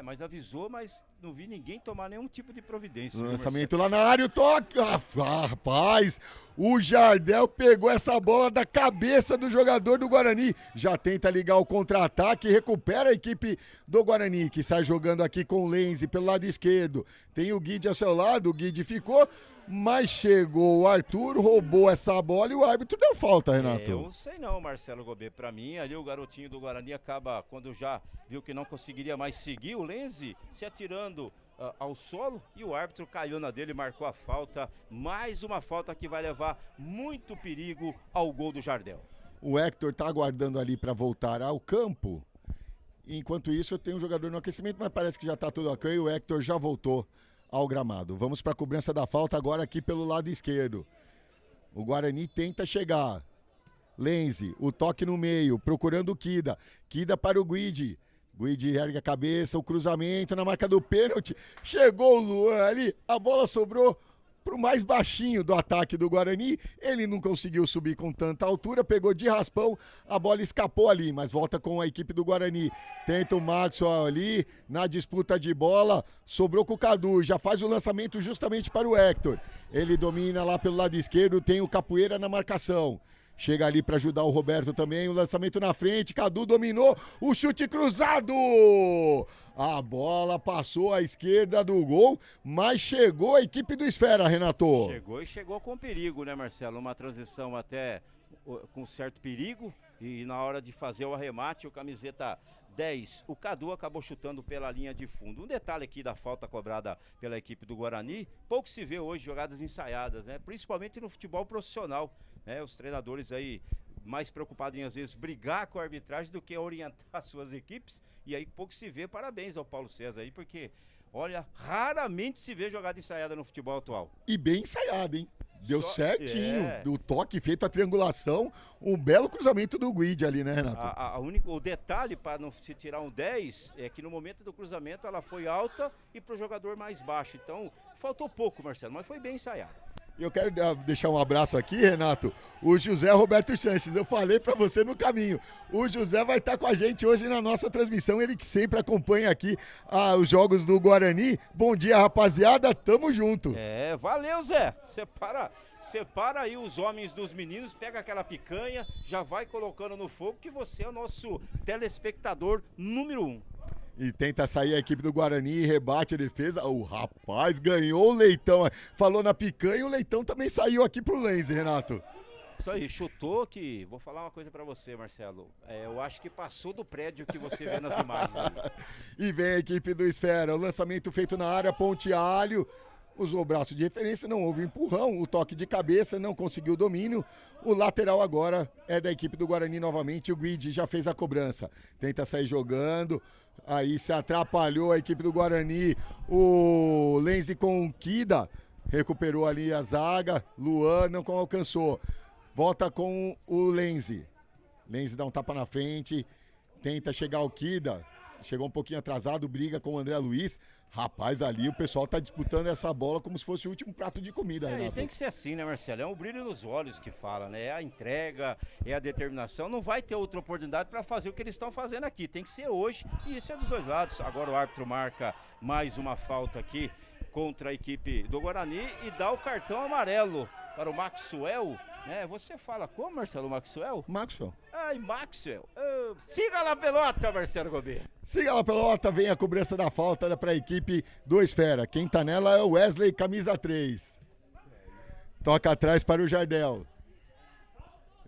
Mas avisou, mas não vi ninguém tomar nenhum tipo de providência. Lançamento lá na área, o toque, rapaz, o Jardel pegou essa bola da cabeça do jogador do Guarani, já tenta ligar o contra-ataque, recupera a equipe do Guarani, que sai jogando aqui com o Lenzi pelo lado esquerdo, tem o Guide ao seu lado, o Guide ficou, mas chegou o Arthur, roubou essa bola e o árbitro deu falta, Renato. Eu sei não, Marcelo Gobet. Pra mim, ali o garotinho do Guarani acaba, quando já viu que não conseguiria mais seguir, o Lenzi se atirando ao solo e o árbitro caiu na dele e marcou a falta. Mais uma falta que vai levar muito perigo ao gol do Jardel. O Hector tá aguardando ali para voltar ao campo. Enquanto isso, eu tenho um jogador no aquecimento, mas parece que já tá tudo ok. O Hector já voltou ao gramado. Vamos para a cobrança da falta agora aqui pelo lado esquerdo. O Guarani tenta chegar. Lenzi, o toque no meio, procurando o Kida. Kida para o Guide. Guide ergue a cabeça, o cruzamento na marca do pênalti. Chegou o Luan ali, a bola sobrou pro mais baixinho do ataque do Guarani. Ele não conseguiu subir com tanta altura, pegou de raspão, a bola escapou ali, mas volta com a equipe do Guarani. Tenta o Maxwell ali, na disputa de bola, sobrou com o Cadu, já faz o lançamento justamente para o Hector. Ele domina lá pelo lado esquerdo, tem o Capoeira na marcação. Chega ali para ajudar o Roberto também, o lançamento na frente, Cadu dominou, o chute cruzado! A bola passou à esquerda do gol, mas chegou a equipe do Esfera, Renato. Chegou e chegou com perigo, né, Marcelo? Uma transição até com certo perigo e na hora de fazer o arremate, o camiseta 10, o Cadu acabou chutando pela linha de fundo. Um detalhe aqui da falta cobrada pela equipe do Guarani, pouco se vê hoje jogadas ensaiadas, né? Principalmente no futebol profissional, né? Os treinadores aí mais preocupados em às vezes brigar com a arbitragem do que orientar suas equipes, e aí pouco se vê. Parabéns ao Paulo César aí, porque olha, raramente se vê jogada ensaiada no futebol atual. E bem ensaiada, hein? Deu certinho, do toque feito a triangulação, um belo cruzamento do Guide ali, né, Renato? O detalhe para não se tirar um 10 é que no momento do cruzamento ela foi alta e para o jogador mais baixo, então faltou pouco, Marcelo, mas foi bem ensaiado. Eu quero deixar um abraço aqui, Renato, o José Roberto Sanches, eu falei pra você no caminho, o José vai estar com a gente hoje na nossa transmissão, ele que sempre acompanha aqui os jogos do Guarani. Bom dia, rapaziada, tamo junto. Valeu, Zé, separa aí os homens dos meninos, pega aquela picanha, já vai colocando no fogo que você é o nosso telespectador número 1. E tenta sair a equipe do Guarani, rebate a defesa. O rapaz ganhou o Leitão. Falou na picanha e o Leitão também saiu aqui pro Lenzi, Renato. Isso aí, chutou que... Vou falar uma coisa pra você, Marcelo. Eu acho que passou do prédio que você vê nas imagens. E vem a equipe do Esfera. O lançamento feito na área, Ponte Alho. Usou o braço de referência, não houve empurrão. O toque de cabeça, não conseguiu o domínio. O lateral agora é da equipe do Guarani novamente. O Guide já fez a cobrança. Tenta sair jogando. Aí se atrapalhou a equipe do Guarani. O Lenzi com o Kida. Recuperou ali a zaga. Luan não alcançou. Volta com o Lenzi. Lenzi dá um tapa na frente. Tenta chegar o Kida. Chegou um pouquinho atrasado. Briga com o André Luiz. Rapaz, ali o pessoal tá disputando essa bola como se fosse o último prato de comida, Renato. E tem que ser assim, né, Marcelo? É um brilho nos olhos que fala, né? É a entrega, é a determinação. Não vai ter outra oportunidade para fazer o que eles estão fazendo aqui. Tem que ser hoje e isso é dos dois lados. Agora o árbitro marca mais uma falta aqui contra a equipe do Guarani e dá o cartão amarelo para o Maxwell. Você fala como, Marcelo? Maxwell? Maxwell. Ai, Maxwell. Siga lá a pelota, Marcelo Gobet. Siga lá a pelota, vem a cobrança da falta para a equipe do Esfera. Quem tá nela é o Wesley, camisa 3. Toca atrás para o Jardel.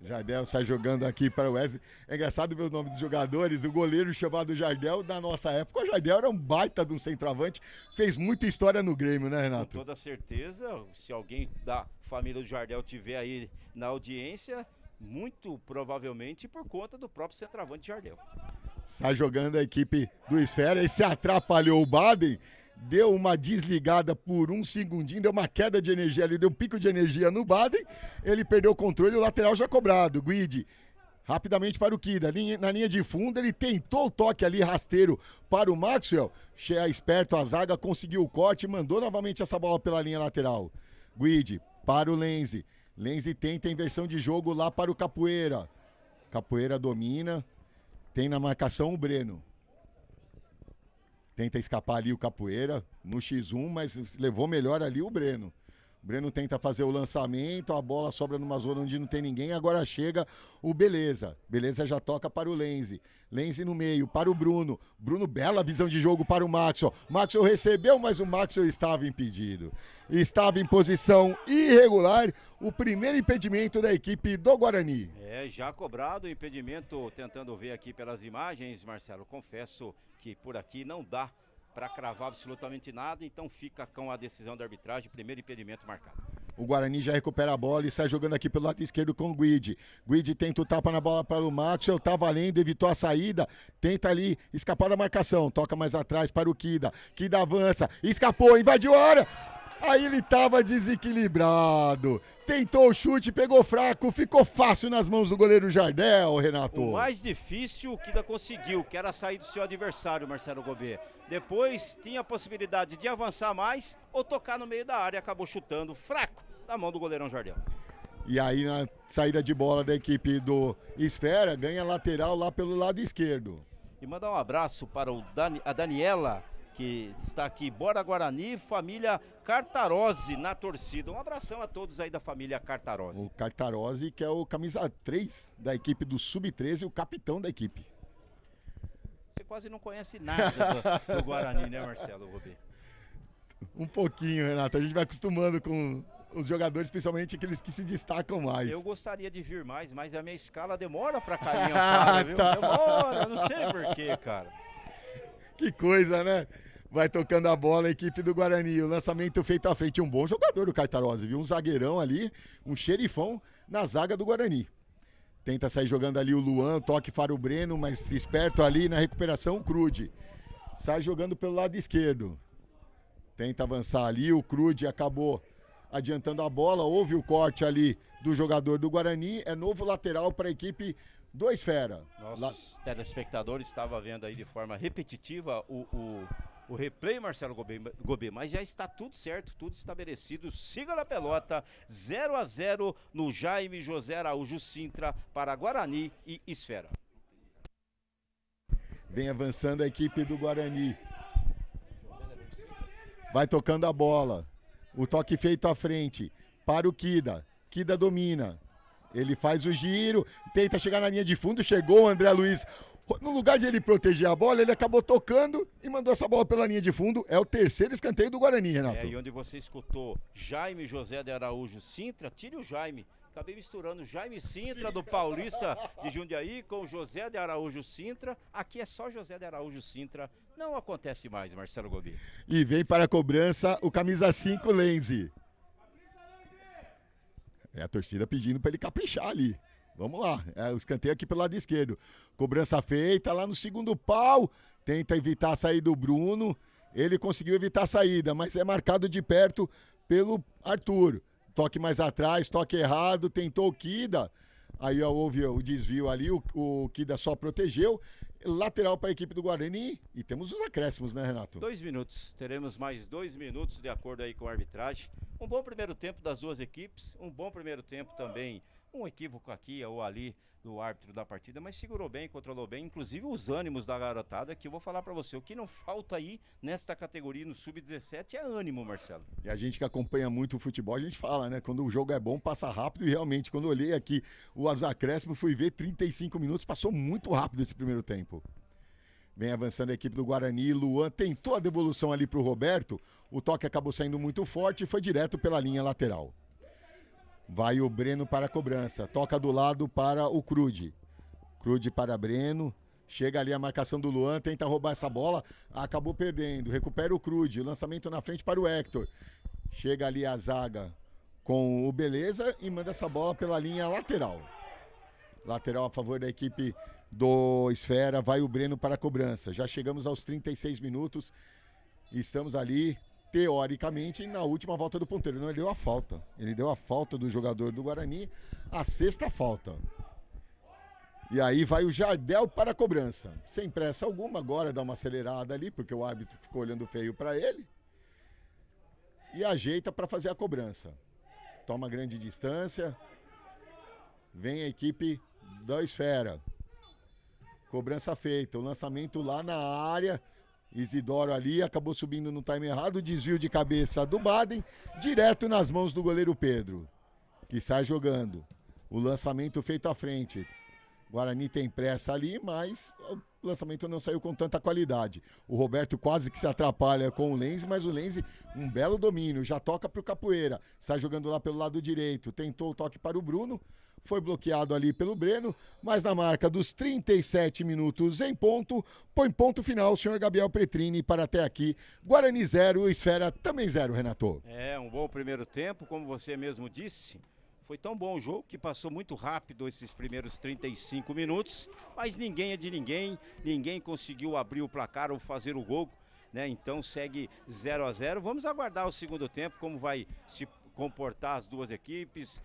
Jardel sai jogando aqui para o Wesley. É engraçado ver o nome dos jogadores. O goleiro chamado Jardel, na nossa época, o Jardel era um baita de um centroavante. Fez muita história no Grêmio, né, Renato? Com toda certeza, se alguém da família do Jardel tiver aí na audiência, muito provavelmente por conta do próprio centroavante Jardel. Sai jogando a equipe do Esfera e se atrapalhou o Baden. Deu uma desligada por um segundinho, deu uma queda de energia ali, deu um pico de energia no Baden. Ele perdeu o controle, o lateral já cobrado. Guide rapidamente para o Kida, na linha de fundo, ele tentou o toque ali rasteiro para o Maxwell. Cheia esperto a zaga, conseguiu o corte e mandou novamente essa bola pela linha lateral. Guide para o Lenzi. Lenzi tenta a inversão de jogo lá para o Capoeira. Capoeira domina, tem na marcação o Breno. Tenta escapar ali o Capoeira no X1, mas levou melhor ali o Breno. O Breno tenta fazer o lançamento, a bola sobra numa zona onde não tem ninguém, agora chega o Beleza. Beleza já toca para o Lenzi. Lenzi no meio, para o Bruno. Bruno, bela visão de jogo para o Maxwell. Maxwell recebeu, mas o Maxwell estava impedido. Estava em posição irregular, o primeiro impedimento da equipe do Guarani. Já cobrado o impedimento, tentando ver aqui pelas imagens, Marcelo. Confesso que por aqui não dá para cravar absolutamente nada, então fica com a decisão da arbitragem, primeiro impedimento marcado. O Guarani já recupera a bola e sai jogando aqui pelo lado esquerdo com o Guide. Guide tenta o tapa na bola para o Maxwell, tá valendo, evitou a saída, tenta ali escapar da marcação, toca mais atrás para o Kida. Kida avança, escapou, invadiu a área. Aí ele estava desequilibrado, tentou o chute, pegou fraco, ficou fácil nas mãos do goleiro Jardel, Renato. O mais difícil o Kida conseguiu, que era sair do seu adversário, Marcelo Gobet. Depois tinha a possibilidade de avançar mais ou tocar no meio da área, acabou chutando fraco na mão do goleirão Jardel. E aí na saída de bola da equipe do Esfera, ganha lateral lá pelo lado esquerdo. E mandar um abraço para a Daniela, que está aqui, bora Guarani, família Cartarose na torcida. Um abração a todos aí da família Cartarose. O Cartarose, que é o camisa 3 da equipe do Sub-13, o capitão da equipe. Você quase não conhece nada do Guarani, né, Marcelo Gobet? Um pouquinho, Renato. A gente vai acostumando com os jogadores, principalmente aqueles que se destacam mais. Eu gostaria de vir mais, mas a minha escala demora pra cair em Amparo, viu? Tá. Demora, não sei porquê, cara. Que coisa, né? Vai tocando a bola a equipe do Guarani. O lançamento feito à frente. Um bom jogador o Cartarose, viu? Um zagueirão ali, um xerifão na zaga do Guarani. Tenta sair jogando ali o Luan, toque para o Breno, mas esperto ali na recuperação o Crude. Sai jogando pelo lado esquerdo. Tenta avançar ali, o Crude acabou adiantando a bola. Houve o corte ali do jogador do Guarani. É novo lateral para a equipe do Esfera. Nossos telespectadores estavam vendo aí de forma repetitiva o replay, Marcelo Gobet, mas já está tudo certo, tudo estabelecido. Siga na pelota, 0-0 no Jaime José Araújo Sintra para Guarani e Esfera. Vem avançando a equipe do Guarani. Vai tocando a bola. O toque feito à frente para o Kida. Kida domina. Ele faz o giro, tenta chegar na linha de fundo, chegou o André Luiz. No lugar de ele proteger a bola, ele acabou tocando e mandou essa bola pela linha de fundo. É o terceiro escanteio do Guarani, Renato. E onde você escutou Jaime José de Araújo Sintra, tire o Jaime. Acabei misturando Jaime Sintra do Paulista de Jundiaí com José de Araújo Sintra. Aqui é só José de Araújo Sintra. Não acontece mais, Marcelo Gobet. E vem para a cobrança o camisa 5, Lenzi. É a torcida pedindo para ele caprichar ali. Vamos lá, o escanteio aqui pelo lado esquerdo. Cobrança feita lá no segundo pau. Tenta evitar a saída do Bruno. Ele conseguiu evitar a saída, mas é marcado de perto pelo Arthur. Toque mais atrás, toque errado, tentou o Kida. Aí houve o desvio ali, o Kida só protegeu. Lateral para a equipe do Guarani. E temos os acréscimos, né, Renato? 2 minutos, teremos mais 2 minutos de acordo aí com a arbitragem. Um bom primeiro tempo das duas equipes, um bom primeiro tempo também. Um equívoco aqui ou ali do árbitro da partida, mas segurou bem, controlou bem, inclusive os ânimos da garotada, que eu vou falar pra você, o que não falta aí nesta categoria no Sub-17 é ânimo, Marcelo. E a gente que acompanha muito o futebol, a gente fala, né, quando o jogo é bom, passa rápido, e realmente, quando eu olhei aqui os acréscimos, fui ver 35 minutos, passou muito rápido esse primeiro tempo. Vem avançando a equipe do Guarani, Luan tentou a devolução ali pro Roberto, o toque acabou saindo muito forte e foi direto pela linha lateral. Vai o Breno para a cobrança. Toca do lado para o Crude. Crude para Breno. Chega ali a marcação do Luan, tenta roubar essa bola, acabou perdendo. Recupera o Crude, lançamento na frente para o Hector. Chega ali a zaga com o Beleza e manda essa bola pela linha lateral. Lateral a favor da equipe do Esfera, vai o Breno para a cobrança. Já chegamos aos 36 minutos, estamos ali, teoricamente, na última volta do ponteiro. Não, ele deu a falta. Ele deu a falta do jogador do Guarani, a sexta falta. E aí vai o Jardel para a cobrança. Sem pressa alguma, agora dá uma acelerada ali, porque o árbitro ficou olhando feio para ele. E ajeita para fazer a cobrança. Toma grande distância. Vem a equipe da Esfera. Cobrança feita. O lançamento lá na área. Isidoro ali acabou subindo no time errado. Desvio de cabeça do Baden. Direto nas mãos do goleiro Pedro, que sai jogando. O lançamento feito à frente. Guarani tem pressa ali, mas o lançamento não saiu com tanta qualidade. O Roberto quase que se atrapalha com o Lenze, mas o Lenze, um belo domínio, já toca para o Capoeira. Sai jogando lá pelo lado direito, tentou o toque para o Bruno, foi bloqueado ali pelo Breno, mas na marca dos 37 minutos em ponto, põe ponto final o senhor Gabriel Petrini para até aqui. Guarani 0, Esfera também 0, Renato. É, um bom primeiro tempo, como você mesmo disse. Foi tão bom o jogo que passou muito rápido esses primeiros 35 minutos, mas ninguém é de ninguém, ninguém conseguiu abrir o placar ou fazer o gol, né? Então segue 0-0. Vamos aguardar o segundo tempo, como vai se comportar as duas equipes.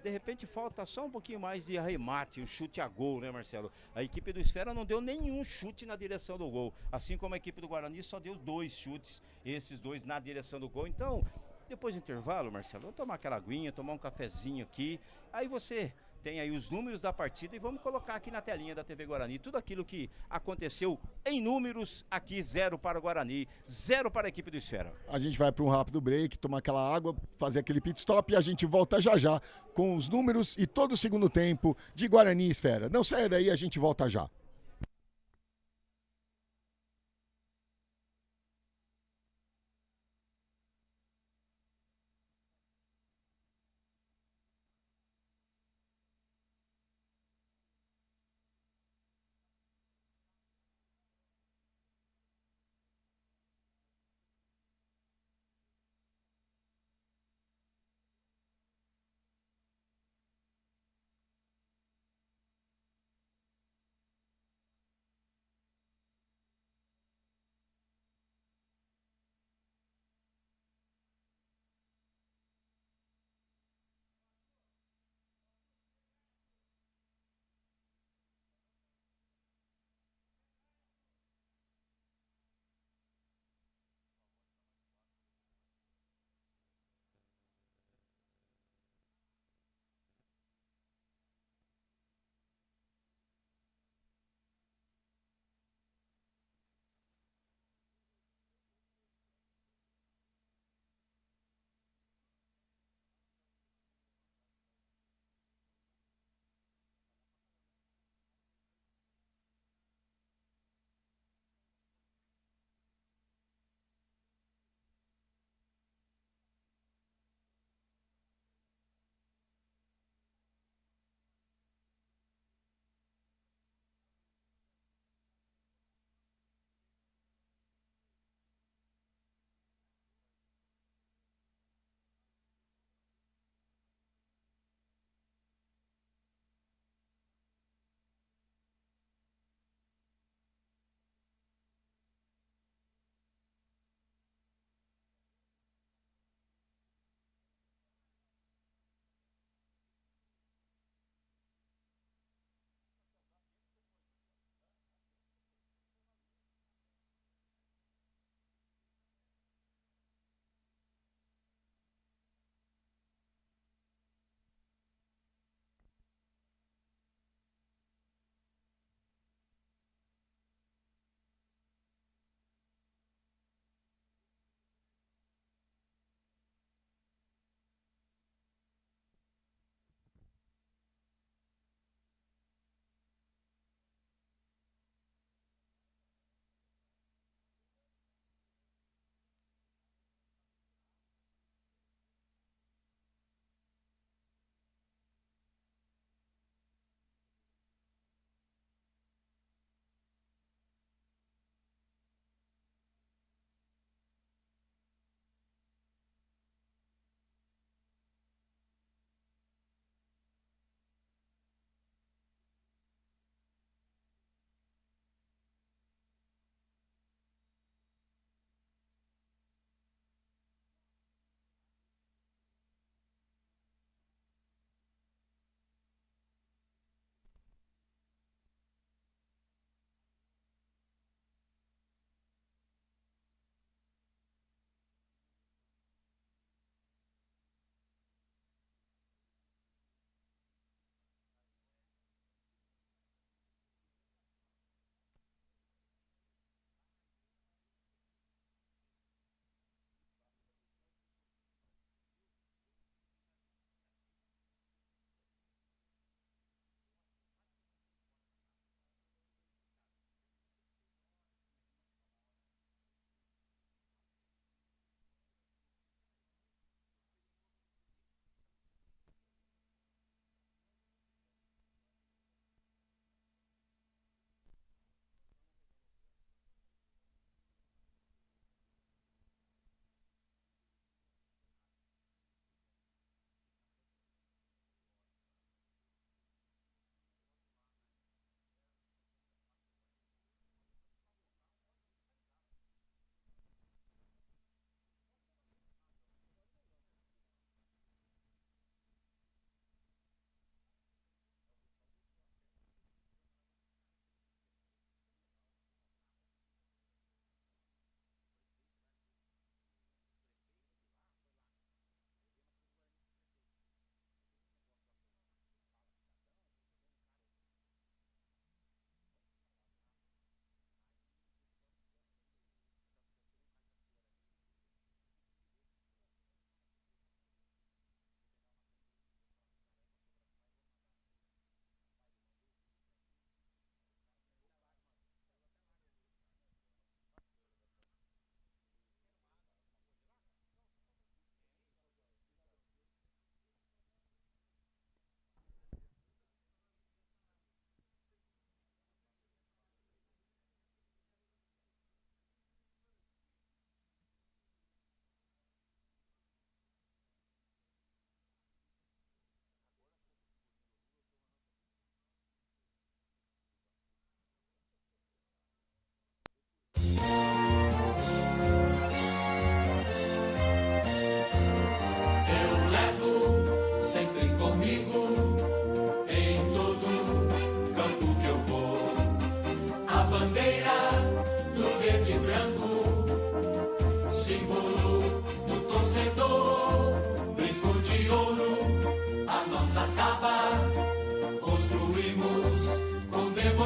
De repente falta só um pouquinho mais de arremate, um chute a gol, né, Marcelo? A equipe do Esfera não deu nenhum chute na direção do gol, assim como a equipe do Guarani só deu 2 chutes, esses 2 na direção do gol. Então, depois do intervalo, Marcelo, vou tomar aquela aguinha, tomar um cafezinho aqui, aí você tem aí os números da partida e vamos colocar aqui na telinha da TV Guarani tudo aquilo que aconteceu em números aqui. 0 para o Guarani, 0 para a equipe do Esfera. A gente vai para um rápido break, tomar aquela água, fazer aquele pit stop e a gente volta já já com os números e todo o segundo tempo de Guarani e Esfera. Não saia daí, a gente volta já.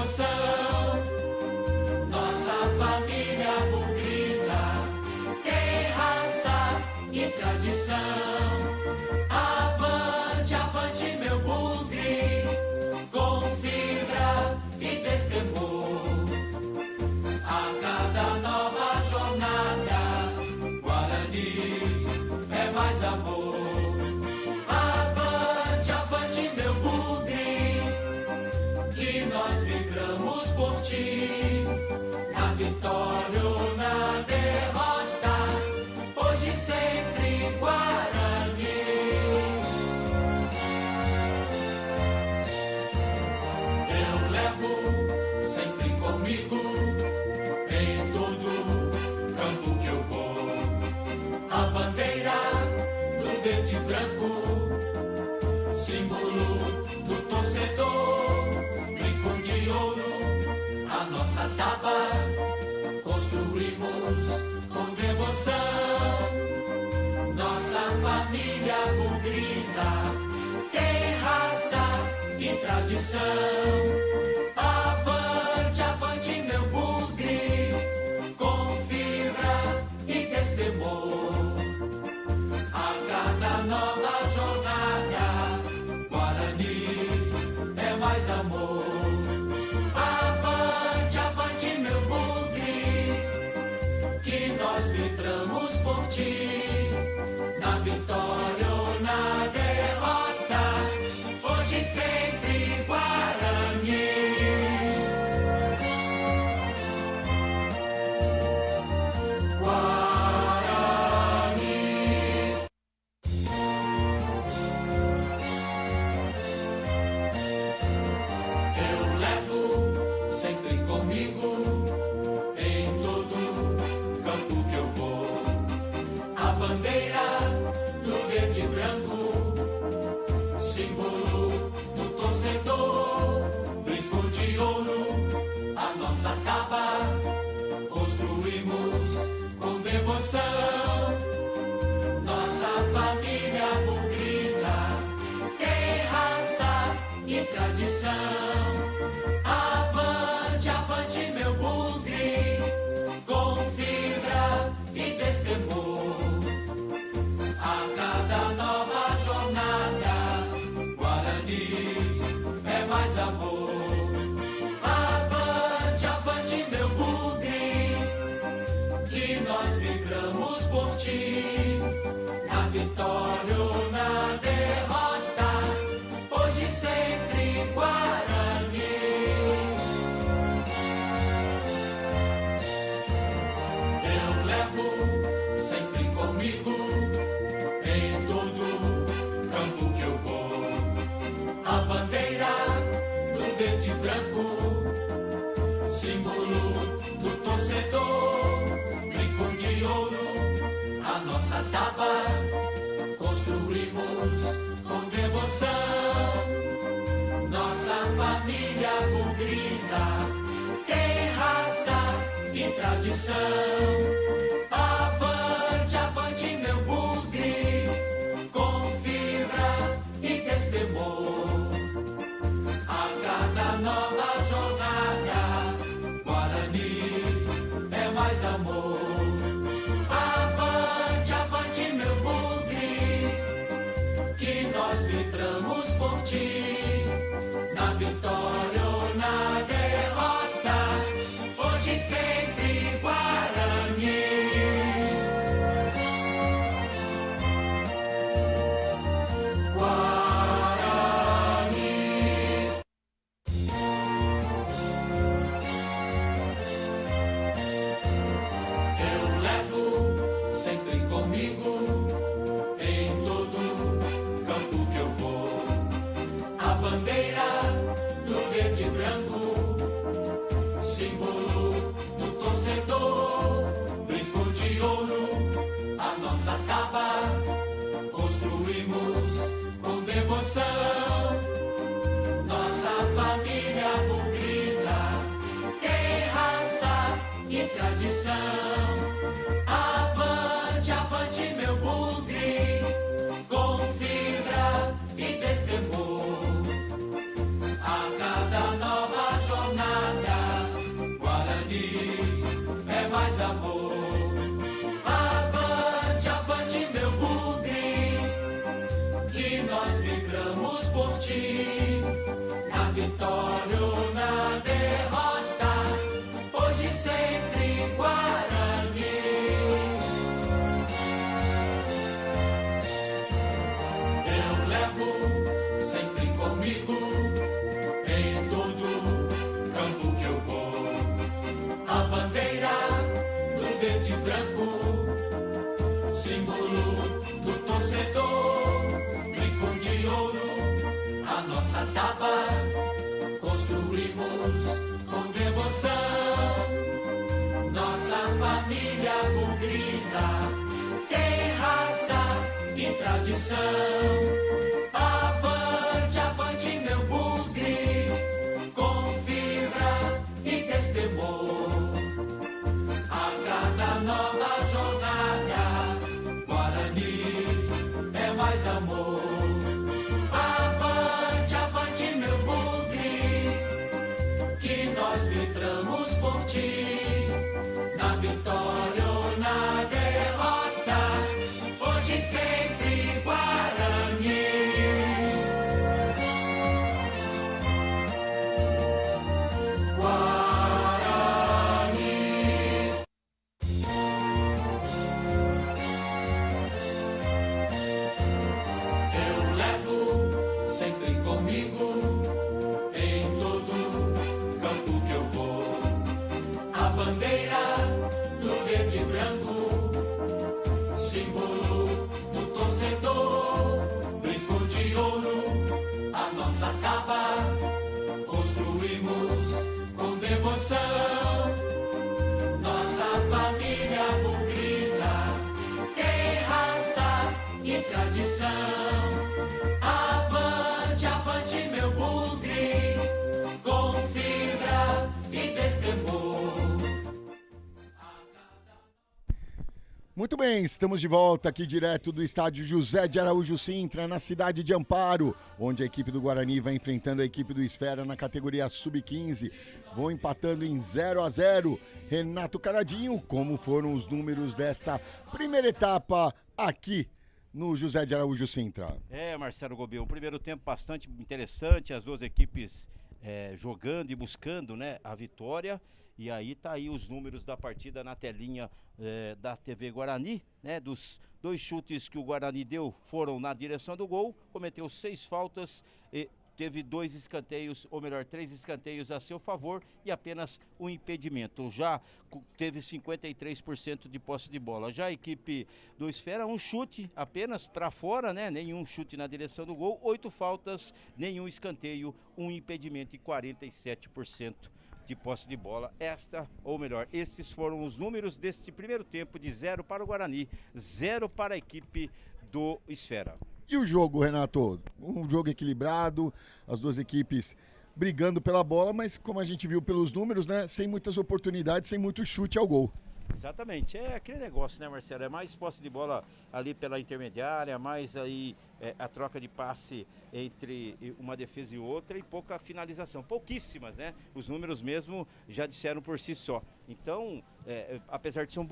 devoção. Nossa família bugrina tem raça e tradição. Avante, avante, meu bugre, com fibra e destemor. A cada nova jornada, Guarani é mais amor. Avante, avante, meu bugre, que nós vibramos por ti. Na vitória ou na derrota, hoje sempre Guarani. Eu levo sempre comigo em todo campo que eu vou a bandeira do verde e branco, símbolo do torcedor, brinco de ouro, a nossa taba construímos com devoção. Nossa família bugrina tem raça e tradição. Avante, avante, meu bugre, com fibra e destemor. A cada nova jornada, Guarani é mais amor. Avante, avante, meu bugre, que nós vibramos por ti. Na vitória ou na derrota, hoje sempre Guarani. Eu levo sempre comigo em todo campo que eu vou a bandeira do verde e branco, símbolo do torcedor, brinco de ouro, a nossa taba construímos com devoção. Nossa família bugrina tem raça e tradição. Avante, avante, meu bugre, com fibra e destemor. A cada nova jornada, Guarani é mais amor. Avante, avante, meu bugre, que nós vibramos por ti. Na vitória ou na derrota, hoje sempre Guarani. Eu levo sempre comigo em todo campo que eu vou a bandeira do verde e branco, símbolo do torcedor, brinco de ouro, a nossa taba construímos com devoção. Nossa família bugrina tem raça e tradição. Avante, avante, meu bugre, com fibra e destemor. A cada nova jornada, Guarani é mais amor. Avante, avante, meu bugre, que nós vibramos por ti. Na vitória ou na derrota, hoje sempre Guarani. branco, símbolo do torcedor, brinco de ouro, a nossa taba, construímos com devoção, nossa família bugrina tem raça e tradição. Avante, avante meu bugre, com fibra e destemor. A cada nova jornada, Guarani é mais amor. Avante, avante meu bugre, que nós vibramos por ti, na vitória ou na derrota, hoje e sempre Guarani. Sempre comigo, em todo campo que eu vou, a bandeira do verde e branco, símbolo do torcedor, brinco de ouro, a nossa taba, construímos com devoção, nossa família bugrina tem raça e tradição. Avante, meu bugre, com fibra e destemor. Muito bem, estamos de volta aqui direto do estádio José de Araújo Sintra, na cidade de Amparo, onde a equipe do Guarani vai enfrentando a equipe do Esfera na categoria Sub-15. Vão empatando em 0-0. Renato Caradinho, como foram os números desta primeira etapa aqui no José de Araújo Sintra? Marcelo Gobel, um primeiro tempo bastante interessante, as duas equipes jogando e buscando, né, a vitória. E aí tá aí os números da partida na telinha da TV Guarani, né? Dos 2 chutes que o Guarani deu foram na direção do gol, cometeu 6 faltas e teve 2 escanteios, ou melhor, 3 escanteios a seu favor e apenas um impedimento. Já teve 53% de posse de bola. Já a equipe do Esfera, um chute apenas para fora, né? Nenhum chute na direção do gol, 8 faltas, nenhum escanteio, um impedimento e 47% de posse de bola. Esses foram os números deste primeiro tempo, de 0 para o Guarani, 0 para a equipe do Esfera. E o jogo, Renato? Um jogo equilibrado, as duas equipes brigando pela bola, mas como a gente viu pelos números, né, sem muitas oportunidades, sem muito chute ao gol. Exatamente, é aquele negócio, né, Marcelo? É mais posse de bola ali pela intermediária, mais aí a troca de passe entre uma defesa e outra e pouca finalização, pouquíssimas, né? Os números mesmo já disseram por si só. Então, apesar de ser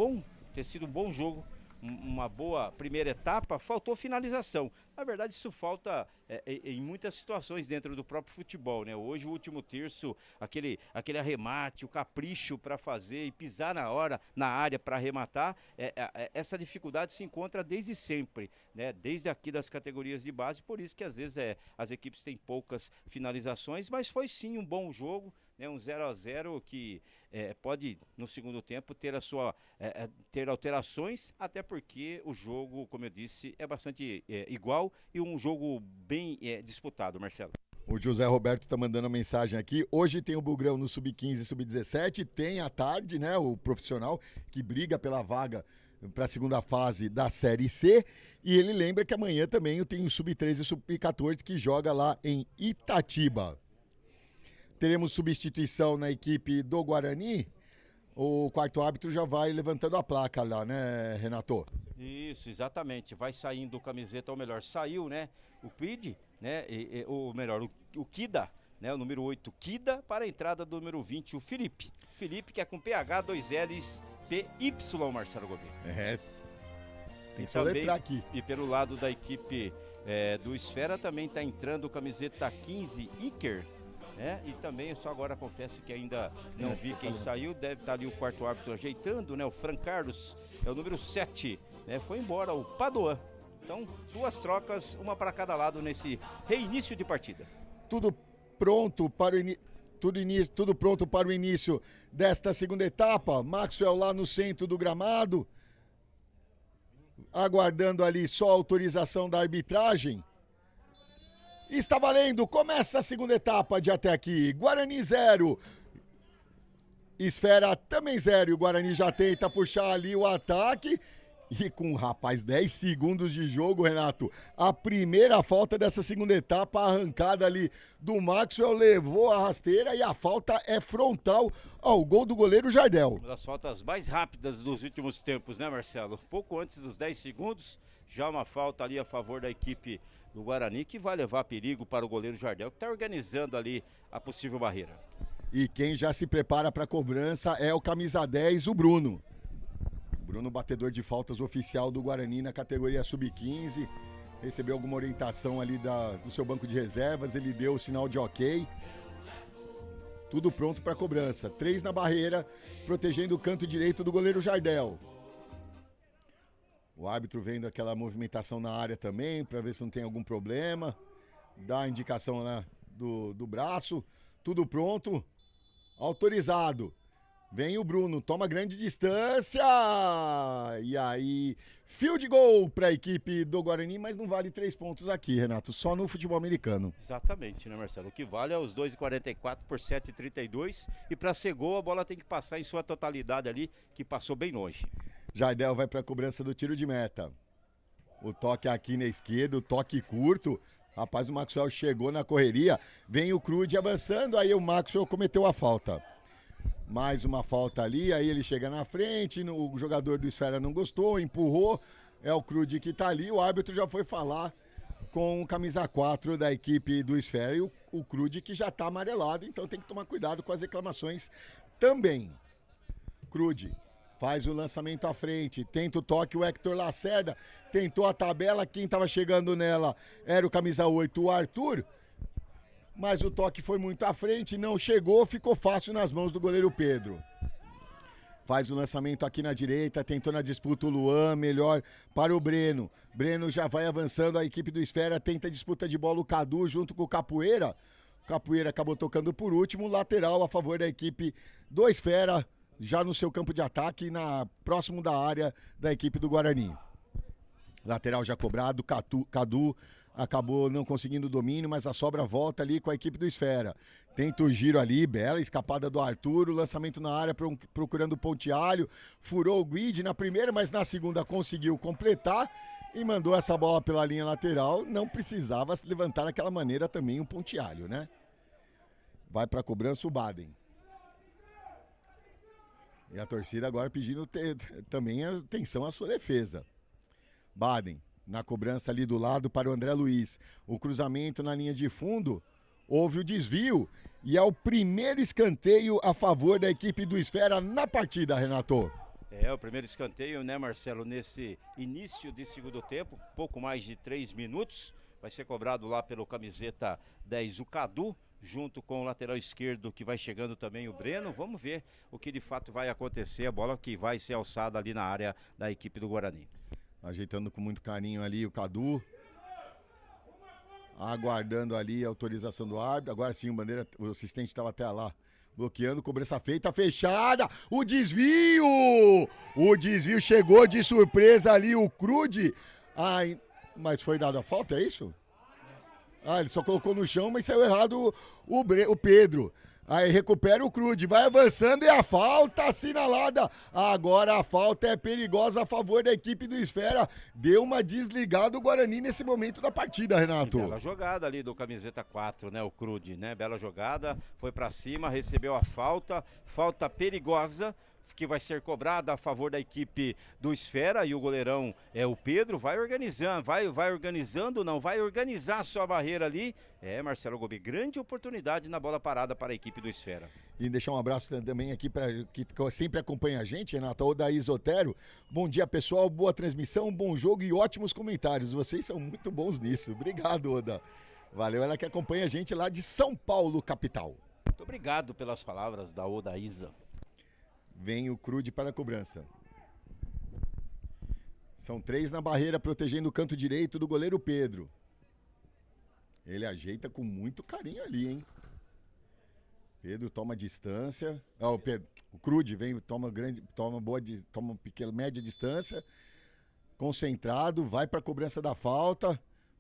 ter sido um bom jogo, uma boa primeira etapa, faltou finalização. Na verdade, isso falta em muitas situações dentro do próprio futebol, né? Hoje, o último terço, aquele arremate, o capricho para fazer e pisar na área para arrematar, essa dificuldade se encontra desde sempre, né? Desde aqui das categorias de base, por isso que às vezes as equipes têm poucas finalizações, mas foi sim um bom jogo, né? Um 0-0 que pode, no segundo tempo, ter alterações, até porque o jogo, como eu disse, é bastante igual e um jogo bem disputado, Marcelo. O José Roberto está mandando uma mensagem aqui. Hoje tem o Bugrão no Sub-15 e Sub-17, tem à tarde, né, o profissional que briga pela vaga para a segunda fase da Série C. E ele lembra que amanhã também tem o Sub-13 e o Sub-14 que joga lá em Itatiba. Teremos substituição na equipe do Guarani. O quarto árbitro já vai levantando a placa lá, né, Renato? Isso, exatamente. Vai saindo o camiseta, ou melhor, saiu, né, o Quid, né, ou melhor, o Kida, né, o número 8, Kida, para a entrada do número 20, o Felipe. Felipe, que é com PH, 2 L's, PY, Marcelo Gomes. Tem que soletrar aqui. E pelo lado da equipe do Esfera também está entrando o camiseta 15, Iker, né? E também, eu só agora confesso que ainda não vi quem saiu, deve estar ali o quarto árbitro ajeitando, né? O Fran Carlos é o número 7, né? Foi embora o Padoan. Então, 2 trocas, uma para cada lado nesse reinício de partida. Tudo pronto para o início. Tudo pronto para o início desta segunda etapa. Maxwell lá no centro do gramado, aguardando ali só a autorização da arbitragem. Está valendo, começa a segunda etapa de até aqui. Guarani 0, Esfera também 0. E o Guarani já tenta puxar ali o ataque. E com, rapaz, 10 segundos de jogo, Renato, a primeira falta dessa segunda etapa, a arrancada ali do Maxwell levou a rasteira e a falta é frontal ao gol do goleiro Jardel. Uma das faltas mais rápidas dos últimos tempos, né, Marcelo? Pouco antes dos 10 segundos, já uma falta ali a favor da equipe do Guarani, que vai levar perigo para o goleiro Jardel, que está organizando ali a possível barreira. E quem já se prepara para a cobrança é o camisa 10, o Bruno. Bruno, batedor de faltas oficial do Guarani na categoria sub-15, recebeu alguma orientação ali do seu banco de reservas, ele deu o sinal de ok. Tudo pronto para a cobrança. 3 na barreira, protegendo o canto direito do goleiro Jardel. O árbitro vendo aquela movimentação na área também, para ver se não tem algum problema. Dá a indicação lá do braço. Tudo pronto. Autorizado. Vem o Bruno, toma grande distância, e aí, field goal para a equipe do Guarani, mas não vale 3 pontos aqui, Renato, só no futebol americano. Exatamente, né, Marcelo? O que vale é os 2,44 por 7,32, e para ser gol a bola tem que passar em sua totalidade ali, que passou bem longe. Jardel vai para a cobrança do tiro de meta. O toque aqui na esquerda, o toque curto. Rapaz, o Maxwell chegou na correria, vem o Crude avançando, aí o Maxwell cometeu a falta. Mais uma falta ali, aí ele chega na frente, o jogador do Esfera não gostou, empurrou, é o Crude que tá ali, o árbitro já foi falar com o camisa 4 da equipe do Esfera e o Crude que já tá amarelado, então tem que tomar cuidado com as reclamações também. Crude faz o lançamento à frente, tenta o toque, o Hector Lacerda tentou a tabela, quem tava chegando nela era o camisa 8, o Arthur, mas o toque foi muito à frente, não chegou, ficou fácil nas mãos do goleiro Pedro. Faz o lançamento aqui na direita, tentou na disputa o Luan, melhor para o Breno. Breno já vai avançando, a equipe do Esfera tenta a disputa de bola o Cadu junto com o Capoeira. O Capoeira acabou tocando por último, lateral a favor da equipe do Esfera, já no seu campo de ataque, próximo da área da equipe do Guarani. Lateral já cobrado, Cadu acabou não conseguindo o domínio, mas a sobra volta ali com a equipe do Esfera. Tenta o giro ali, bela escapada do Arthur, o lançamento na área procurando o Pontialho, furou o Guide na primeira, mas na segunda conseguiu completar e mandou essa bola pela linha lateral. Não precisava se levantar daquela maneira também o Pontialho, né? Vai para a cobrança o Baden. E a torcida agora pedindo também atenção à sua defesa. Baden. Na cobrança ali do lado para o André Luiz. O cruzamento na linha de fundo, houve o desvio e é o primeiro escanteio a favor da equipe do Esfera na partida, Renato. É, o primeiro escanteio, né, Marcelo, nesse início de segundo tempo, pouco mais de 3 minutos. Vai ser cobrado lá pelo camiseta 10, o Cadu, junto com o lateral esquerdo que vai chegando também o Breno. Vamos ver o que de fato vai acontecer, a bola que vai ser alçada ali na área da equipe do Guarani. Ajeitando com muito carinho ali o Cadu. Aguardando ali a autorização do árbitro. Agora sim o assistente estava até lá. Bloqueando, cobrança feita, fechada. O desvio! O desvio chegou de surpresa ali, o Crude. Ai, mas foi dada a falta, é isso? Ah, ele só colocou no chão, mas saiu errado o Pedro. Aí recupera o Crude, vai avançando e a falta assinalada. Agora a falta é perigosa a favor da equipe do Esfera. Deu uma desligada o Guarani nesse momento da partida, Renato. E bela jogada ali do camiseta 4, né, o Crude, né? Bela jogada, foi pra cima, recebeu a falta perigosa, que vai ser cobrada a favor da equipe do Esfera, e o goleirão é o Pedro, vai organizando, vai organizar a sua barreira ali. É, Marcelo Gobi, grande oportunidade na bola parada para a equipe do Esfera. E deixar um abraço também aqui para que sempre acompanha a gente, Renato, o Daí Isotero. Bom dia, pessoal, boa transmissão, bom jogo e ótimos comentários. Vocês são muito bons nisso. Obrigado, Oda. Valeu, ela que acompanha a gente lá de São Paulo, capital. Muito obrigado pelas palavras da Oda Isa. Vem o Crude para a cobrança. São 3 na barreira, protegendo o canto direito do goleiro Pedro. Ele ajeita com muito carinho ali, hein? Pedro toma distância. O Crude vem, toma pequena, média distância. Concentrado, vai para a cobrança da falta.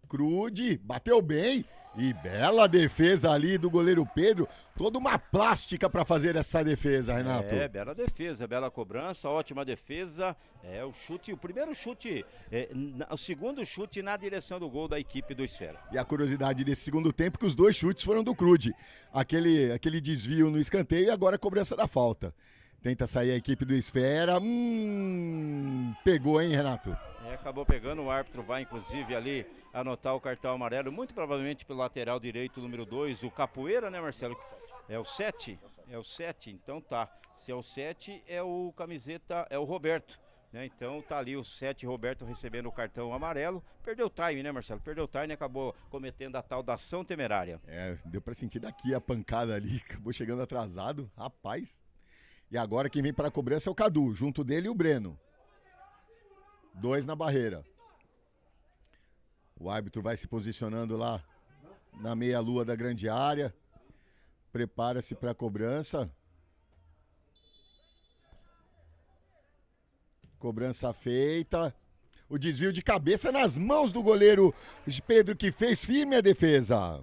Crude, bateu bem. E bela defesa ali do goleiro Pedro. Toda uma plástica para fazer essa defesa, Renato. Bela defesa, bela cobrança, ótima defesa. O primeiro chute, o segundo chute na direção do gol da equipe do Esfera. E a curiosidade desse segundo tempo que os 2 chutes foram do Crude. Aquele desvio no escanteio e agora a cobrança da falta. Tenta sair a equipe do Esfera. Pegou, hein, Renato? Acabou pegando, o árbitro vai inclusive ali anotar o cartão amarelo, muito provavelmente pelo lateral direito, número 2, o Capoeira, né, Marcelo? É o 7? É o 7, então tá. Se é o 7, é o camiseta, é o Roberto, né? Então tá ali o 7, Roberto, recebendo o cartão amarelo. Perdeu o time, né, Marcelo? Perdeu o time e acabou cometendo a tal da ação temerária. Deu pra sentir daqui a pancada ali, acabou chegando atrasado, rapaz. E agora quem vem para a cobrança é o Cadu, junto dele e o Breno. 2 na barreira. O árbitro vai se posicionando lá na meia-lua da grande área. Prepara-se para a cobrança. Cobrança feita. O desvio de cabeça nas mãos do goleiro Pedro, que fez firme a defesa.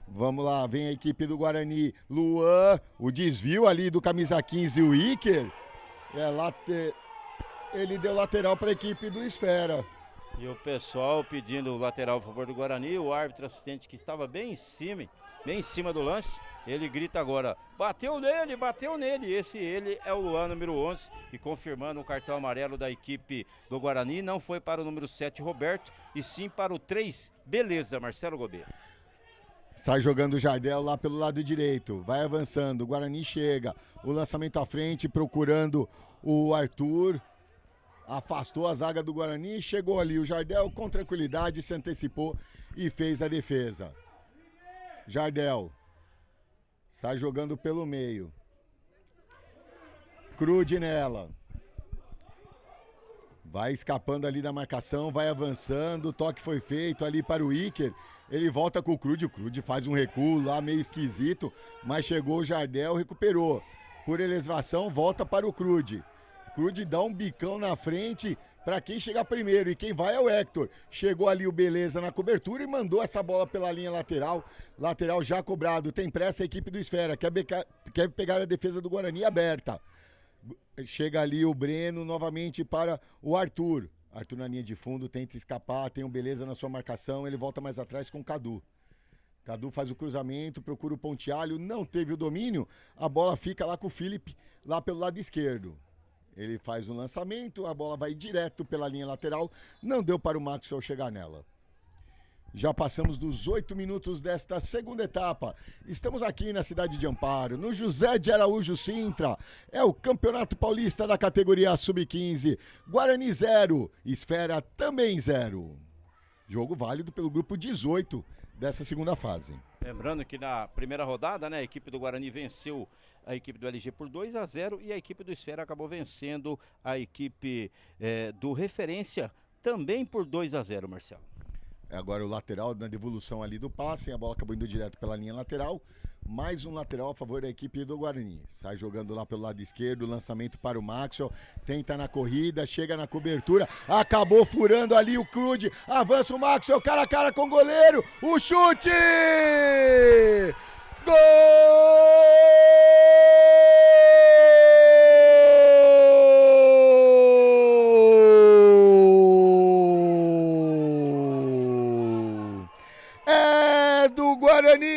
Vamos lá, vem a equipe do Guarani. Luan, o desvio ali do camisa 15, o Iker. Ele deu lateral para a equipe do Esfera. E o pessoal pedindo o lateral a favor do Guarani, o árbitro assistente que estava bem em cima do lance, ele grita agora, bateu nele, ele é o Luan, número 11, e confirmando o cartão amarelo da equipe do Guarani, não foi para o número 7, Roberto, e sim para o 3, beleza, Marcelo Gobet. Sai jogando o Jardel lá pelo lado direito, vai avançando, o Guarani chega, o lançamento à frente, procurando o Arthur, afastou a zaga do Guarani, chegou ali o Jardel com tranquilidade, se antecipou e fez a defesa. Jardel, sai jogando pelo meio, Crude nela, vai escapando ali da marcação, vai avançando, o toque foi feito ali para o Iker. Ele volta com o Crude faz um recuo lá meio esquisito, mas chegou o Jardel, recuperou. Por elevação, volta para o Crude. Crude dá um bicão na frente para quem chegar primeiro, e quem vai é o Hector. Chegou ali o Beleza na cobertura e mandou essa bola pela linha lateral. Lateral já cobrado, tem pressa a equipe do Esfera, quer pegar a defesa do Guarani aberta. Chega ali o Breno novamente para o Arthur. Arthur na linha de fundo, tenta escapar, tem o Beleza na sua marcação, ele volta mais atrás com o Cadu. Cadu faz o cruzamento, procura o pontealho, não teve o domínio, a bola fica lá com o Felipe, lá pelo lado esquerdo. Ele faz o lançamento, a bola vai direto pela linha lateral, não deu para o Maxwell chegar nela. Já passamos dos 8 minutos desta segunda etapa. Estamos aqui na cidade de Amparo, no José de Araújo Sintra. É o Campeonato Paulista da categoria Sub-15. Guarani 0, Esfera também 0. Jogo válido pelo grupo 18 dessa segunda fase. Lembrando que na primeira rodada, né, a equipe do Guarani venceu a equipe do LG por 2-0 e a equipe do Esfera acabou vencendo a equipe do Referência também por 2-0, Marcelo. Agora o lateral na devolução ali do passe, a bola acabou indo direto pela linha lateral, mais um lateral a favor da equipe do Guarani. Sai jogando lá pelo lado esquerdo, lançamento para o Maxwell, tenta na corrida, chega na cobertura, acabou furando ali o Crude, avança o Maxwell, cara a cara com o goleiro, o chute! Gol! Guarani!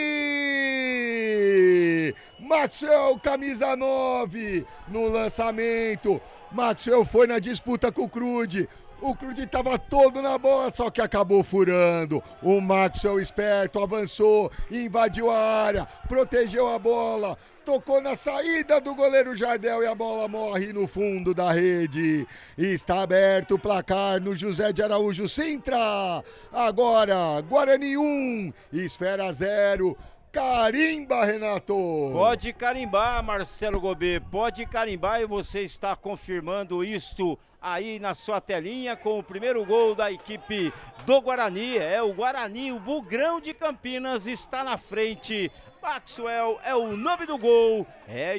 Maxwell, camisa 9, no lançamento. Maxwell foi na disputa com o Crude. O Crude estava todo na bola, só que acabou furando. O Maxwell esperto avançou, invadiu a área, protegeu a bola, tocou na saída do goleiro Jardel e a bola morre no fundo da rede. Está aberto o placar no José de Araújo Sintra. Agora, Guarani 1, Esfera 0. Carimba, Renato! Pode carimbar, Marcelo Gobet, pode carimbar, e você está confirmando isto aí na sua telinha com o primeiro gol da equipe do Guarani. É o Guarani, o Bugrão de Campinas está na frente. Maxwell é o nome do gol,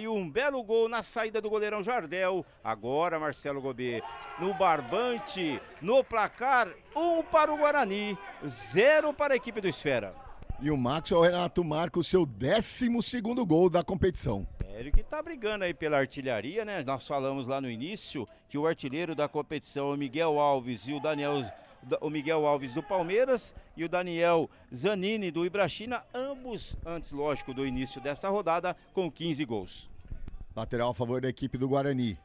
e um belo gol na saída do goleirão Jardel. Agora, Marcelo Gobet, no barbante, no placar, 1 para o Guarani, 0 para a equipe do Esfera. E o Maxwell, Renato, marca o seu 12º gol da competição. Ele que tá brigando aí pela artilharia, né? Nós falamos lá no início que o artilheiro da competição é o Miguel Alves e o Miguel Alves do Palmeiras e o Daniel Zanini do Ibrachina, ambos antes, lógico, do início desta rodada, com 15 gols. Lateral a favor da equipe do Guarani.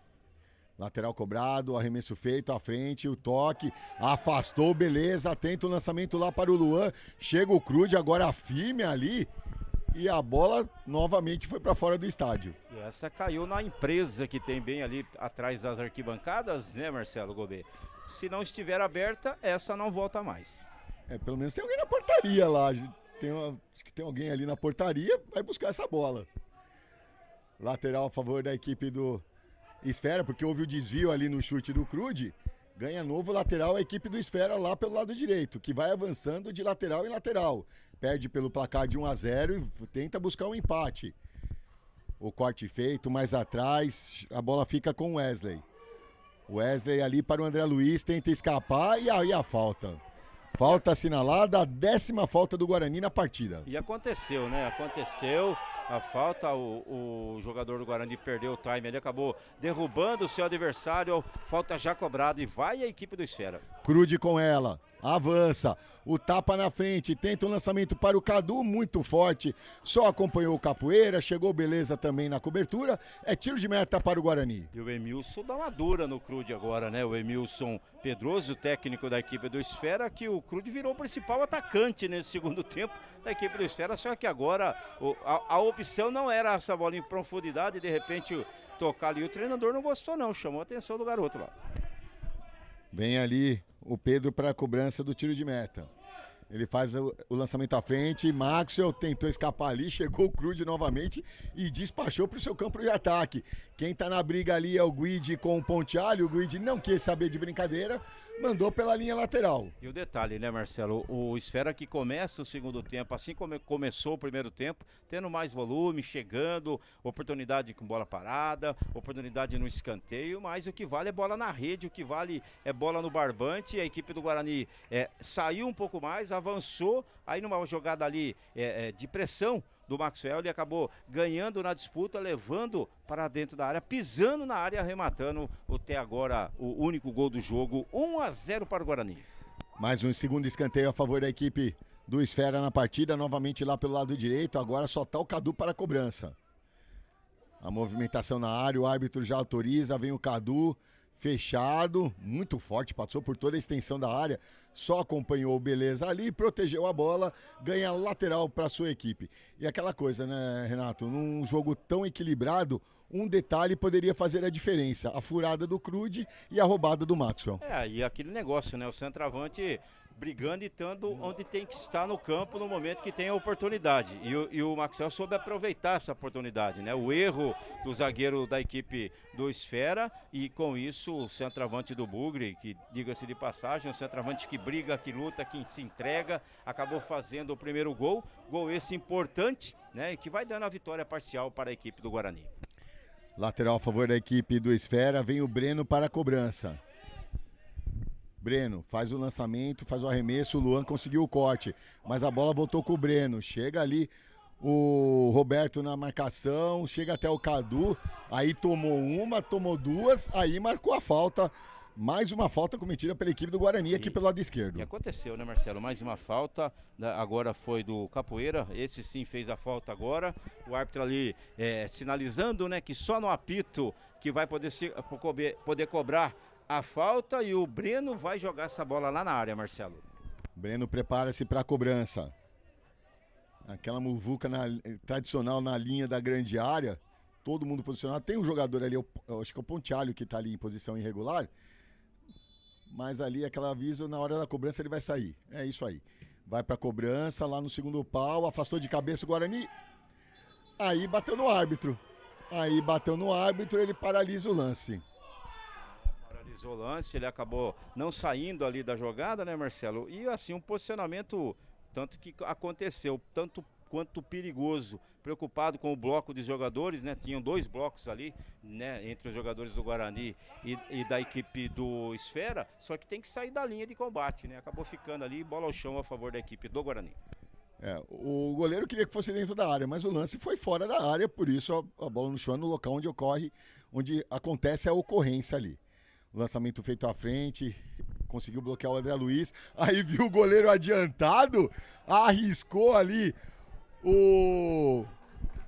Lateral cobrado, arremesso feito, à frente, o toque, afastou, beleza, tenta o lançamento lá para o Luan, chega o Crude, agora firme ali, e a bola novamente foi para fora do estádio. E essa caiu na empresa que tem bem ali atrás das arquibancadas, né, Marcelo Gobet? Se não estiver aberta, essa não volta mais. Pelo menos tem alguém na portaria lá, acho que tem alguém ali na portaria, vai buscar essa bola. Lateral a favor da equipe do Esfera, porque houve o desvio ali no chute do Crude, ganha novo lateral a equipe do Esfera lá pelo lado direito, que vai avançando de lateral em lateral. Perde pelo placar de 1-0 e tenta buscar um empate. O corte feito, mais atrás, a bola fica com o Wesley. Wesley ali para o André Luiz, tenta escapar e aí a falta. Falta assinalada, a 10ª falta do Guarani na partida. E aconteceu, né? Aconteceu a falta, o jogador do Guarani perdeu o time, ele acabou derrubando o seu adversário, falta já cobrada e vai a equipe do Esfera. Crude com ela, avança, o tapa na frente, tenta um lançamento para o Cadu, muito forte, só acompanhou o Capoeira, chegou beleza também na cobertura, é tiro de meta para o Guarani. E o Emilson dá uma dura no Crude agora, né? O Emilson Pedroso, técnico da equipe do Esfera, que o Crude virou o principal atacante nesse segundo tempo da equipe do Esfera, só que agora a opção não era essa bola em profundidade, de repente tocar ali, o treinador não gostou não, chamou a atenção do garoto lá. Vem ali o Pedro para a cobrança do tiro de meta. Ele faz o lançamento à frente, Maxwell tentou escapar ali, chegou o Crude novamente e despachou para o seu campo de ataque. Quem tá na briga ali é o Guide com o Pontialho, o Guide não quis saber de brincadeira, mandou pela linha lateral. E o detalhe, né, Marcelo, o Esfera que começa o segundo tempo, assim como começou o primeiro tempo, tendo mais volume, chegando, oportunidade com bola parada, oportunidade no escanteio, mas o que vale é bola na rede, o que vale é bola no barbante. A equipe do Guarani saiu um pouco mais, avançou, aí numa jogada ali de pressão do Maxwell, ele acabou ganhando na disputa, levando para dentro da área, pisando na área, arrematando até agora o único gol do jogo, 1-0 para o Guarani. Mais um segundo escanteio a favor da equipe do Esfera na partida, novamente lá pelo lado direito, agora só tá o Cadu para a cobrança. A movimentação na área, o árbitro já autoriza, vem o Cadu, fechado, muito forte, passou por toda a extensão da área, só acompanhou o beleza ali, protegeu a bola, ganha lateral para sua equipe. E aquela coisa, né, Renato, num jogo tão equilibrado, um detalhe poderia fazer a diferença, a furada do Crude e a roubada do Maxwell. E aquele negócio, né, o centroavante brigando e estando onde tem que estar no campo no momento que tem a oportunidade. E o Maxwell soube aproveitar essa oportunidade, né? O erro do zagueiro da equipe do Esfera e com isso o centroavante do Bugre, que diga-se de passagem, um centroavante que briga, que luta, que se entrega, acabou fazendo o primeiro gol. Gol esse importante, né? E que vai dando a vitória parcial para a equipe do Guarani. Lateral a favor da equipe do Esfera, vem o Breno para a cobrança. Breno faz o lançamento, faz o arremesso, o Luan conseguiu o corte, mas a bola voltou com o Breno. Chega ali o Roberto na marcação, chega até o Cadu, aí tomou uma, tomou duas, aí marcou a falta. Mais uma falta cometida pela equipe do Guarani aqui pelo lado esquerdo. E aconteceu, né, Marcelo? Mais uma falta, agora foi do Capoeira, esse sim fez a falta agora. O árbitro ali sinalizando, né, que só no apito que vai poder cobrar a falta, e o Breno vai jogar essa bola lá na área, Marcelo. Breno prepara-se para a cobrança. Aquela muvuca tradicional na linha da grande área, todo mundo posicionado. Tem um jogador ali, eu acho que é o Pontialho, que está ali em posição irregular, mas ali aquele aviso, na hora da cobrança ele vai sair. É isso aí. Vai para cobrança lá no segundo pau, afastou de cabeça o Guarani. Aí bateu no árbitro. Ele paralisa o lance. Paralisou o lance, ele acabou não saindo ali da jogada, né, Marcelo? E assim, um posicionamento, tanto que aconteceu, tanto quanto perigoso, preocupado com o bloco de jogadores, né? Tinham 2 blocos ali, né, entre os jogadores do Guarani e da equipe do Esfera, só que tem que sair da linha de combate, né? Acabou ficando ali, bola ao chão a favor da equipe do Guarani. O goleiro queria que fosse dentro da área, mas o lance foi fora da área, por isso a bola no chão é no local onde acontece a ocorrência ali. O lançamento feito à frente, conseguiu bloquear o André Luiz, aí viu o goleiro adiantado, arriscou ali o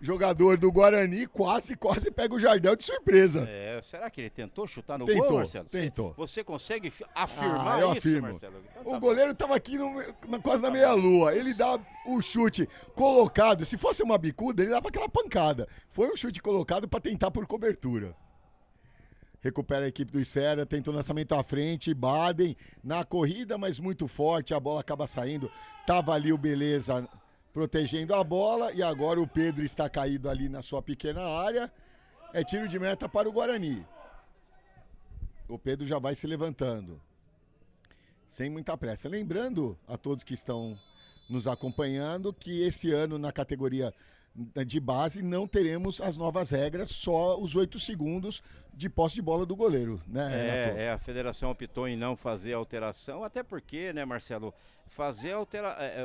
jogador do Guarani, quase pega o Jardel de surpresa. Será que ele tentou chutar no Tentou, gol, Marcelo? tentou. Você consegue afirmar eu isso, afirmo. Marcelo? Então tá O bom. goleiro estava aqui quase na meia-lua. Ele dá o chute colocado. Se fosse uma bicuda, ele dava aquela pancada. Foi um chute colocado para tentar por cobertura. Recupera a equipe do Esfera, tenta o lançamento à frente, Baden na corrida, mas muito forte, a bola acaba saindo. Tava ali o Beleza protegendo a bola e agora o Pedro está caído ali na sua pequena área. É tiro de meta para o Guarani. O Pedro já vai se levantando, sem muita pressa. Lembrando a todos que estão nos acompanhando que esse ano na categoria de base não teremos as novas regras, só os 8 segundos de posse de bola do goleiro, né, Renato? A federação optou em não fazer alteração, até porque, né, Marcelo,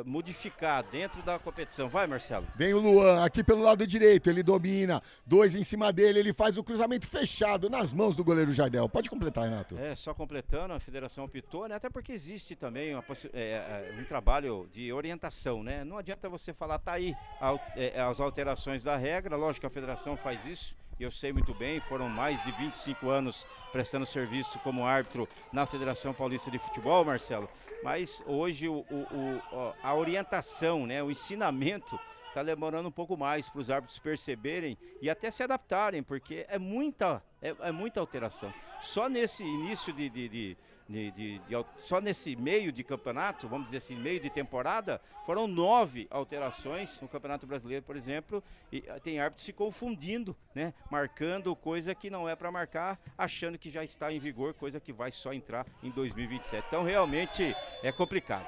modificar dentro da competição. Vai, Marcelo. Vem o Luan aqui pelo lado direito, ele domina, 2 em cima dele, ele faz o cruzamento fechado nas mãos do goleiro Jardel. Pode completar, Renato. Só completando, a federação optou, né, até porque existe também um trabalho de orientação, né? Não adianta você falar, tá aí as alterações da regra, lógico que a federação faz isso. Eu sei muito bem, foram mais de 25 anos prestando serviço como árbitro na Federação Paulista de Futebol, Marcelo. Mas hoje a orientação, né, o ensinamento está demorando um pouco mais para os árbitros perceberem e até se adaptarem, porque é muita alteração. Só nesse início só nesse meio de campeonato, vamos dizer assim, meio de temporada, foram 9 alterações no Campeonato Brasileiro, por exemplo, e tem árbitro se confundindo, né, marcando coisa que não é para marcar, achando que já está em vigor, coisa que vai só entrar em 2027. Então realmente é complicado.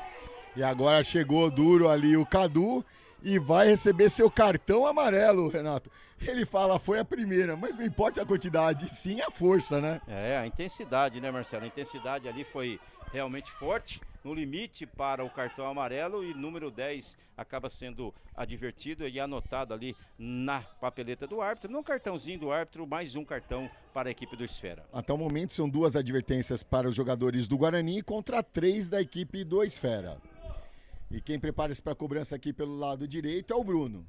E agora chegou duro ali o Cadu e vai receber seu cartão amarelo, Renato. Ele fala, foi a primeira, mas não importa a quantidade, sim a força, né? A intensidade, né, Marcelo? A intensidade ali foi realmente forte, no limite para o cartão amarelo, e número 10 acaba sendo advertido e anotado ali na papeleta do árbitro. No cartãozinho do árbitro, mais um cartão para a equipe do Esfera. Até o momento são 2 advertências para os jogadores do Guarani contra 3 da equipe do Esfera. E quem prepara-se para a cobrança aqui pelo lado direito é o Bruno.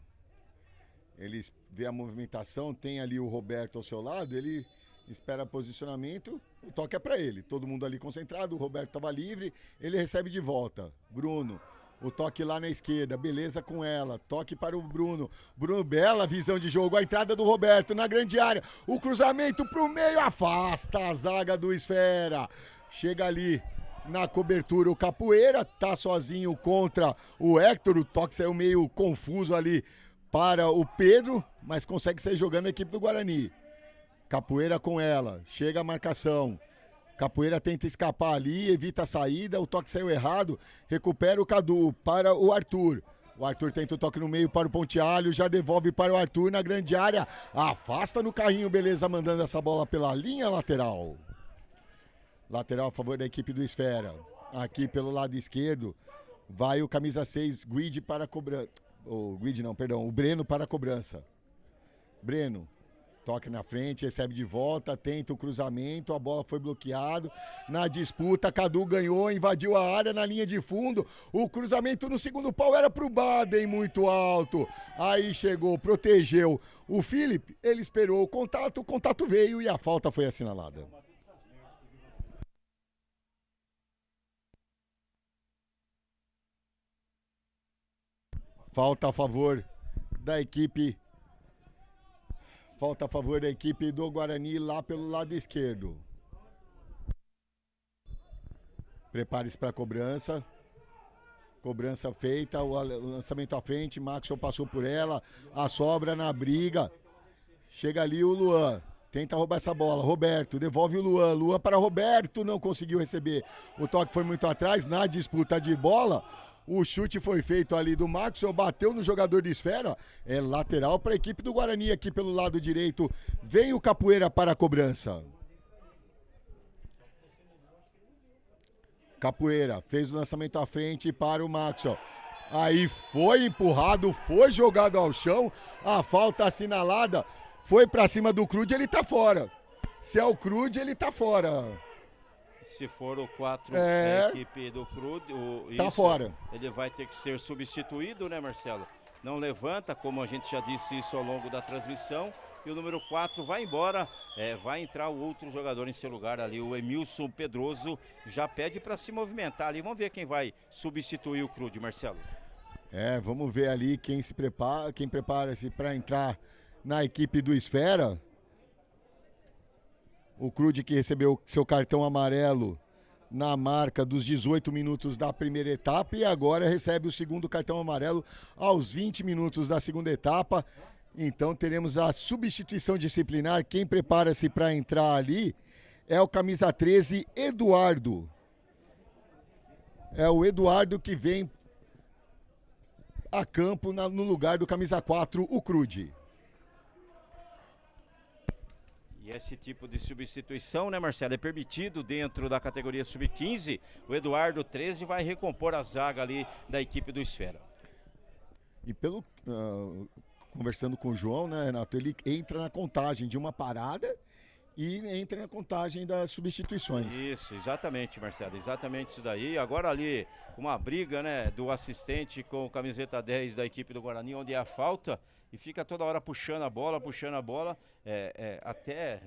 Ele vê a movimentação, tem ali o Roberto ao seu lado, ele espera posicionamento, o toque é para ele. Todo mundo ali concentrado, o Roberto estava livre, ele recebe de volta. Bruno, o toque lá na esquerda, beleza com ela, toque para o Bruno. Bruno, bela visão de jogo, a entrada do Roberto na grande área, o cruzamento para o meio, afasta a zaga do Esfera. Chega ali na cobertura o Capoeira, tá sozinho contra o Héctor, o toque saiu meio confuso ali para o Pedro, mas consegue sair jogando a equipe do Guarani. Capoeira com ela, chega a marcação, Capoeira tenta escapar ali, evita a saída, o toque saiu errado, recupera o Cadu para o Arthur. O Arthur tenta o toque no meio para o Pontealho, já devolve para o Arthur na grande área, afasta no carrinho, beleza, mandando essa bola pela linha lateral. Lateral a favor da equipe do Esfera. Aqui pelo lado esquerdo, vai o camisa 6, Guide para a cobrança. O Breno para a cobrança. Breno, toque na frente, recebe de volta, tenta o cruzamento, a bola foi bloqueada. Na disputa, Cadu ganhou, invadiu a área na linha de fundo. O cruzamento no segundo pau era para o Baden, muito alto. Aí chegou, protegeu o Felipe, ele esperou o contato veio e a falta foi assinalada. Falta a favor da equipe do Guarani lá pelo lado esquerdo. Prepare-se para a cobrança. Cobrança feita, o lançamento à frente, Maxwell passou por ela, a sobra na briga. Chega ali o Luan, tenta roubar essa bola, Roberto, devolve o Luan, Luan para Roberto, não conseguiu receber. O toque foi muito atrás, na disputa de bola, o chute foi feito ali do Maxwell, bateu no jogador de esfera, é lateral para a equipe do Guarani aqui pelo lado direito. Vem o Capoeira para a cobrança. Capoeira fez o lançamento à frente para o Maxwell. Aí foi empurrado, foi jogado ao chão. A falta assinalada foi para cima do Crude, ele tá fora. Se é o Crude, ele tá fora. Se for o 4 da equipe do Crude, tá fora. Ele vai ter que ser substituído, né, Marcelo? Não levanta, como a gente já disse isso ao longo da transmissão. E o número 4 vai embora, vai entrar o outro jogador em seu lugar ali, o Emilson Pedroso, já pede para se movimentar ali. Vamos ver quem vai substituir o Crude, Marcelo. Vamos ver ali quem se prepara, quem prepara-se para entrar na equipe do Esfera. O Crude que recebeu seu cartão amarelo na marca dos 18 minutos da primeira etapa e agora recebe o segundo cartão amarelo aos 20 minutos da segunda etapa. Então teremos a substituição disciplinar. Quem prepara-se para entrar ali é o camisa 13, Eduardo. É o Eduardo que vem a campo no lugar do camisa 4, o Crude. E esse tipo de substituição, né, Marcelo, é permitido dentro da categoria sub-15. O Eduardo 13 vai recompor a zaga ali da equipe do Esfera. E pelo... conversando com o João, né, Renato, ele entra na contagem de uma parada e entra na contagem das substituições. Isso, exatamente, Marcelo, exatamente isso daí. Agora ali, uma briga, né, do assistente com o camiseta 10 da equipe do Guarani, onde é a falta, e fica toda hora puxando a bola, até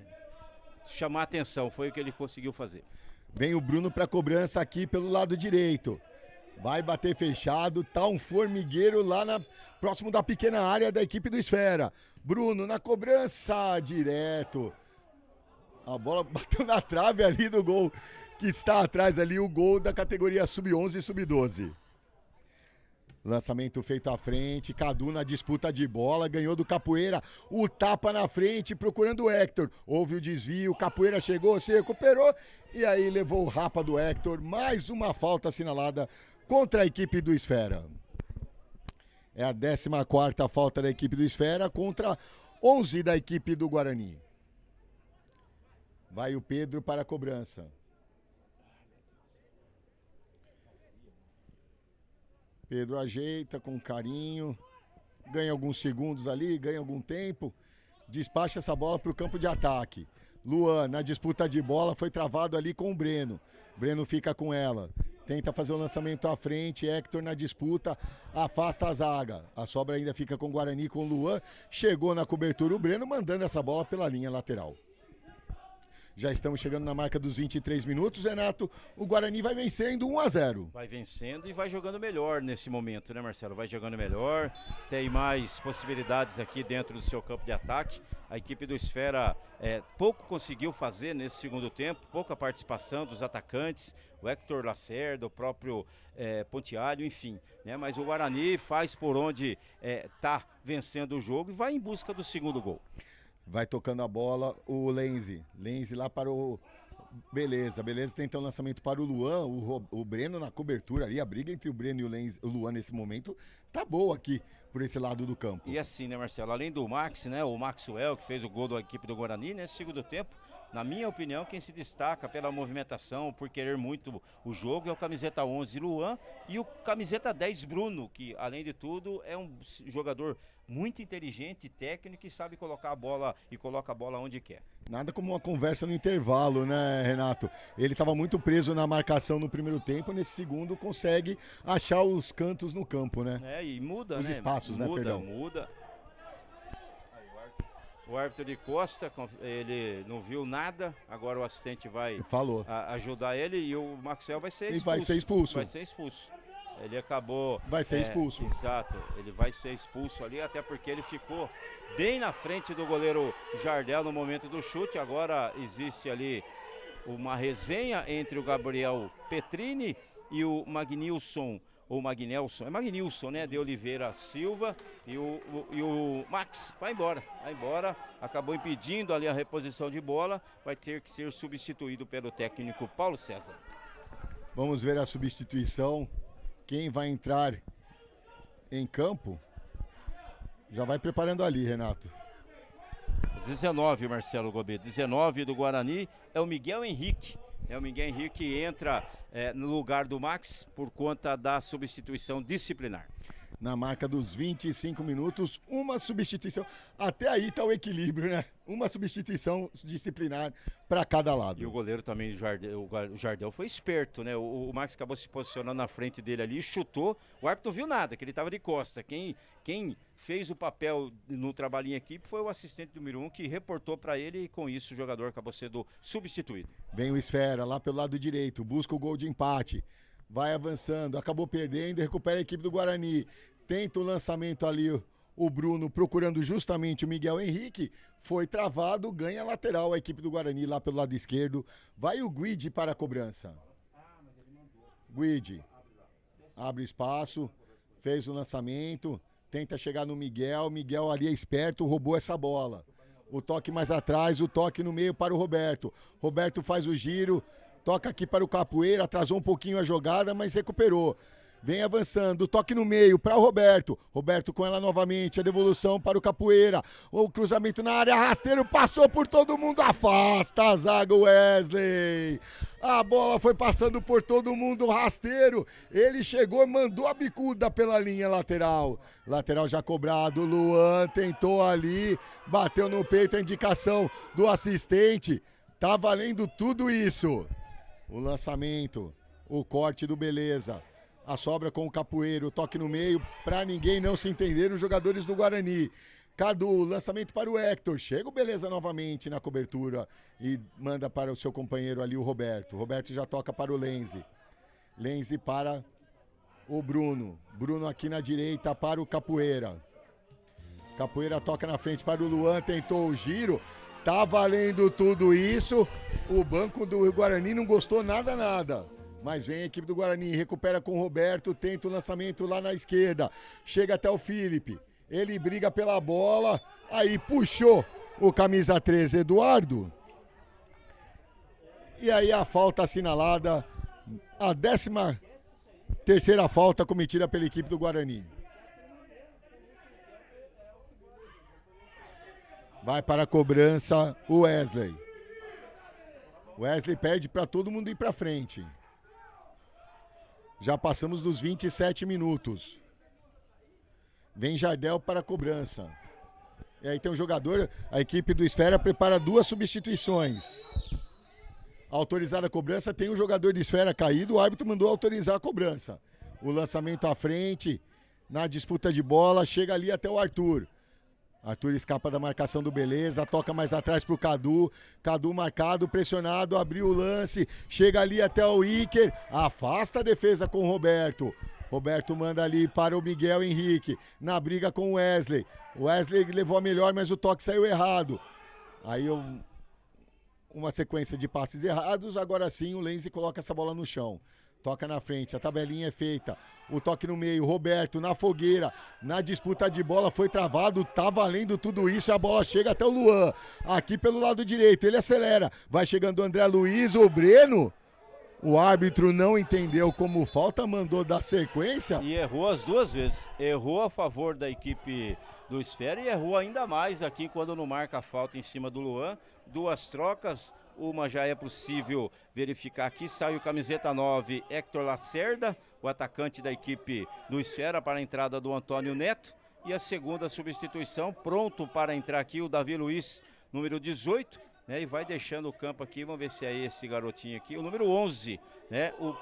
chamar a atenção, foi o que ele conseguiu fazer. Vem o Bruno para cobrança aqui pelo lado direito. Vai bater fechado, tá um formigueiro lá próximo da pequena área da equipe do Esfera. Bruno na cobrança, direto. A bola bateu na trave ali do gol, que está atrás ali, o gol da categoria sub-11 e sub-12. Lançamento feito à frente, Cadu na disputa de bola, ganhou do Capoeira, o tapa na frente, procurando o Hector. Houve o desvio, Capoeira chegou, se recuperou e aí levou o rapa do Hector. Mais uma falta assinalada contra a equipe do Esfera. É a 14ª falta da equipe do Esfera contra 11 da equipe do Guarani. Vai o Pedro para a cobrança. Pedro ajeita com carinho, ganha alguns segundos ali, ganha algum tempo, despacha essa bola para o campo de ataque. Luan, na disputa de bola, foi travado ali com o Breno. Breno fica com ela. Tenta fazer o lançamento à frente, Hector na disputa, afasta a zaga. A sobra ainda fica com o Guarani, com o Luan. Chegou na cobertura o Breno, mandando essa bola pela linha lateral. Já estamos chegando na marca dos 23 minutos, Renato. O Guarani vai vencendo 1-0. Vai vencendo e vai jogando melhor nesse momento, né, Marcelo? Vai jogando melhor, tem mais possibilidades aqui dentro do seu campo de ataque. A equipe do Esfera pouco conseguiu fazer nesse segundo tempo, pouca participação dos atacantes, o Hector Lacerda, o próprio Pontialho, enfim, né? Mas o Guarani faz por onde tá vencendo o jogo e vai em busca do segundo gol. Vai tocando a bola o Lenzi lá para o Beleza tenta o lançamento para o Luan, o Breno na cobertura ali, a briga entre o Breno e o Luan nesse momento tá boa aqui por esse lado do campo. E assim, né, Marcelo, além do Max, né, o Maxwell que fez o gol da equipe do Guarani nesse segundo tempo, na minha opinião, quem se destaca pela movimentação, por querer muito o jogo, é o camiseta 11 Luan e o camiseta 10 Bruno, que além de tudo é um jogador muito inteligente, técnico e sabe colocar a bola e coloca a bola onde quer. Nada como uma conversa no intervalo, né, Renato? Ele estava muito preso na marcação no primeiro tempo, nesse segundo consegue achar os cantos no campo, né? E muda, os espaços, né, perdão. Muda. O árbitro de Costa, ele não viu nada, agora o assistente vai ajudar ele e o Maxwell vai ser expulso. Vai ser expulso. Ele acabou... Vai ser expulso. Exato, ele vai ser expulso ali, até porque ele ficou bem na frente do goleiro Jardel no momento do chute. Agora existe ali uma resenha entre o Gabriel Petrini e o Magnilson ou Magnelson, é Magnilson, né, de Oliveira Silva, e o Max vai embora, acabou impedindo ali a reposição de bola, vai ter que ser substituído pelo técnico Paulo César. Vamos ver a substituição, quem vai entrar em campo, já vai preparando ali, Renato. 19, Marcelo Gobi, 19 do Guarani, é o Miguel Henrique. O Miguel Henrique entra no lugar do Max por conta da substituição disciplinar. Na marca dos 25 minutos, uma substituição. Até aí tá o equilíbrio, né? Uma substituição disciplinar para cada lado. E o goleiro também, o Jardel foi esperto, né? O Max acabou se posicionando na frente dele ali, chutou. O árbitro não viu nada, que ele estava de costa. Quem fez o papel no trabalho em equipe foi o assistente do número 1, que reportou para ele, e com isso o jogador acabou sendo substituído. Vem o Esfera lá pelo lado direito, busca o gol de empate. Vai avançando, acabou perdendo, recupera a equipe do Guarani. Tenta o lançamento ali, o Bruno procurando justamente o Miguel Henrique. Foi travado, ganha lateral a equipe do Guarani lá pelo lado esquerdo. Vai o Guide para a cobrança. Guide abre espaço, fez o lançamento, tenta chegar no Miguel. Miguel ali é esperto, roubou essa bola. O toque mais atrás, o toque no meio para o Roberto. Roberto faz o giro. Toca aqui para o Capoeira, atrasou um pouquinho a jogada, mas recuperou. Vem avançando, toque no meio para o Roberto. Roberto com ela novamente, a devolução para o Capoeira. O cruzamento na área, rasteiro, passou por todo mundo, afasta a zaga Wesley. A bola foi passando por todo mundo, rasteiro. Ele chegou e mandou a bicuda pela linha lateral. Lateral já cobrado, Luan tentou ali, bateu no peito, a indicação do assistente. Tá valendo tudo isso. O lançamento, o corte do Beleza, a sobra com o Capoeiro, o toque no meio, para ninguém não se entender, os jogadores do Guarani. Cadu, lançamento para o Hector, chega o Beleza novamente na cobertura e manda para o seu companheiro ali, o Roberto. Roberto já toca para o Lenzi. Lenzi para o Bruno. Bruno aqui na direita para o Capoeira. Capoeira toca na frente para o Luan, tentou o giro. Tá valendo tudo isso. O banco do Guarani não gostou nada. Mas vem a equipe do Guarani, recupera com o Roberto, tenta o lançamento lá na esquerda. Chega até o Felipe. Ele briga pela bola. Aí puxou o camisa 13, Eduardo. E aí a falta assinalada. A 13ª falta cometida pela equipe do Guarani. Vai para a cobrança o Wesley. Wesley pede para todo mundo ir para frente. Já passamos dos 27 minutos. Vem Jardel para a cobrança. E aí tem um jogador, a equipe do Esfera prepara 2 substituições. Autorizada a cobrança, tem um jogador de Esfera caído, o árbitro mandou autorizar a cobrança. O lançamento à frente, na disputa de bola, chega ali até o Arthur. Arthur escapa da marcação do Beleza, toca mais atrás pro Cadu. Cadu marcado, pressionado, abriu o lance, chega ali até o Iker, afasta a defesa com o Roberto. Roberto manda ali para o Miguel Henrique, na briga com o Wesley. O Wesley levou a melhor, mas o toque saiu errado. Aí uma sequência de passes errados, agora sim o Lenzi coloca essa bola no chão. Toca na frente, a tabelinha é feita. O toque no meio, Roberto na fogueira, na disputa de bola, foi travado, tá valendo tudo isso, a bola chega até o Luan. Aqui pelo lado direito, ele acelera, vai chegando o André Luiz, o Breno. O árbitro não entendeu como falta, mandou dar sequência. E errou as 2 vezes. Errou a favor da equipe do Esfera e errou ainda mais aqui quando não marca a falta em cima do Luan. 2 trocas. Uma já é possível verificar aqui, sai o camiseta 9, Hector Lacerda, o atacante da equipe do Esfera, para a entrada do Antônio Neto. E a segunda substituição, pronto para entrar aqui o Davi Luiz, número 18, né? E vai deixando o campo aqui, vamos ver se é esse garotinho aqui, o número 11, né? O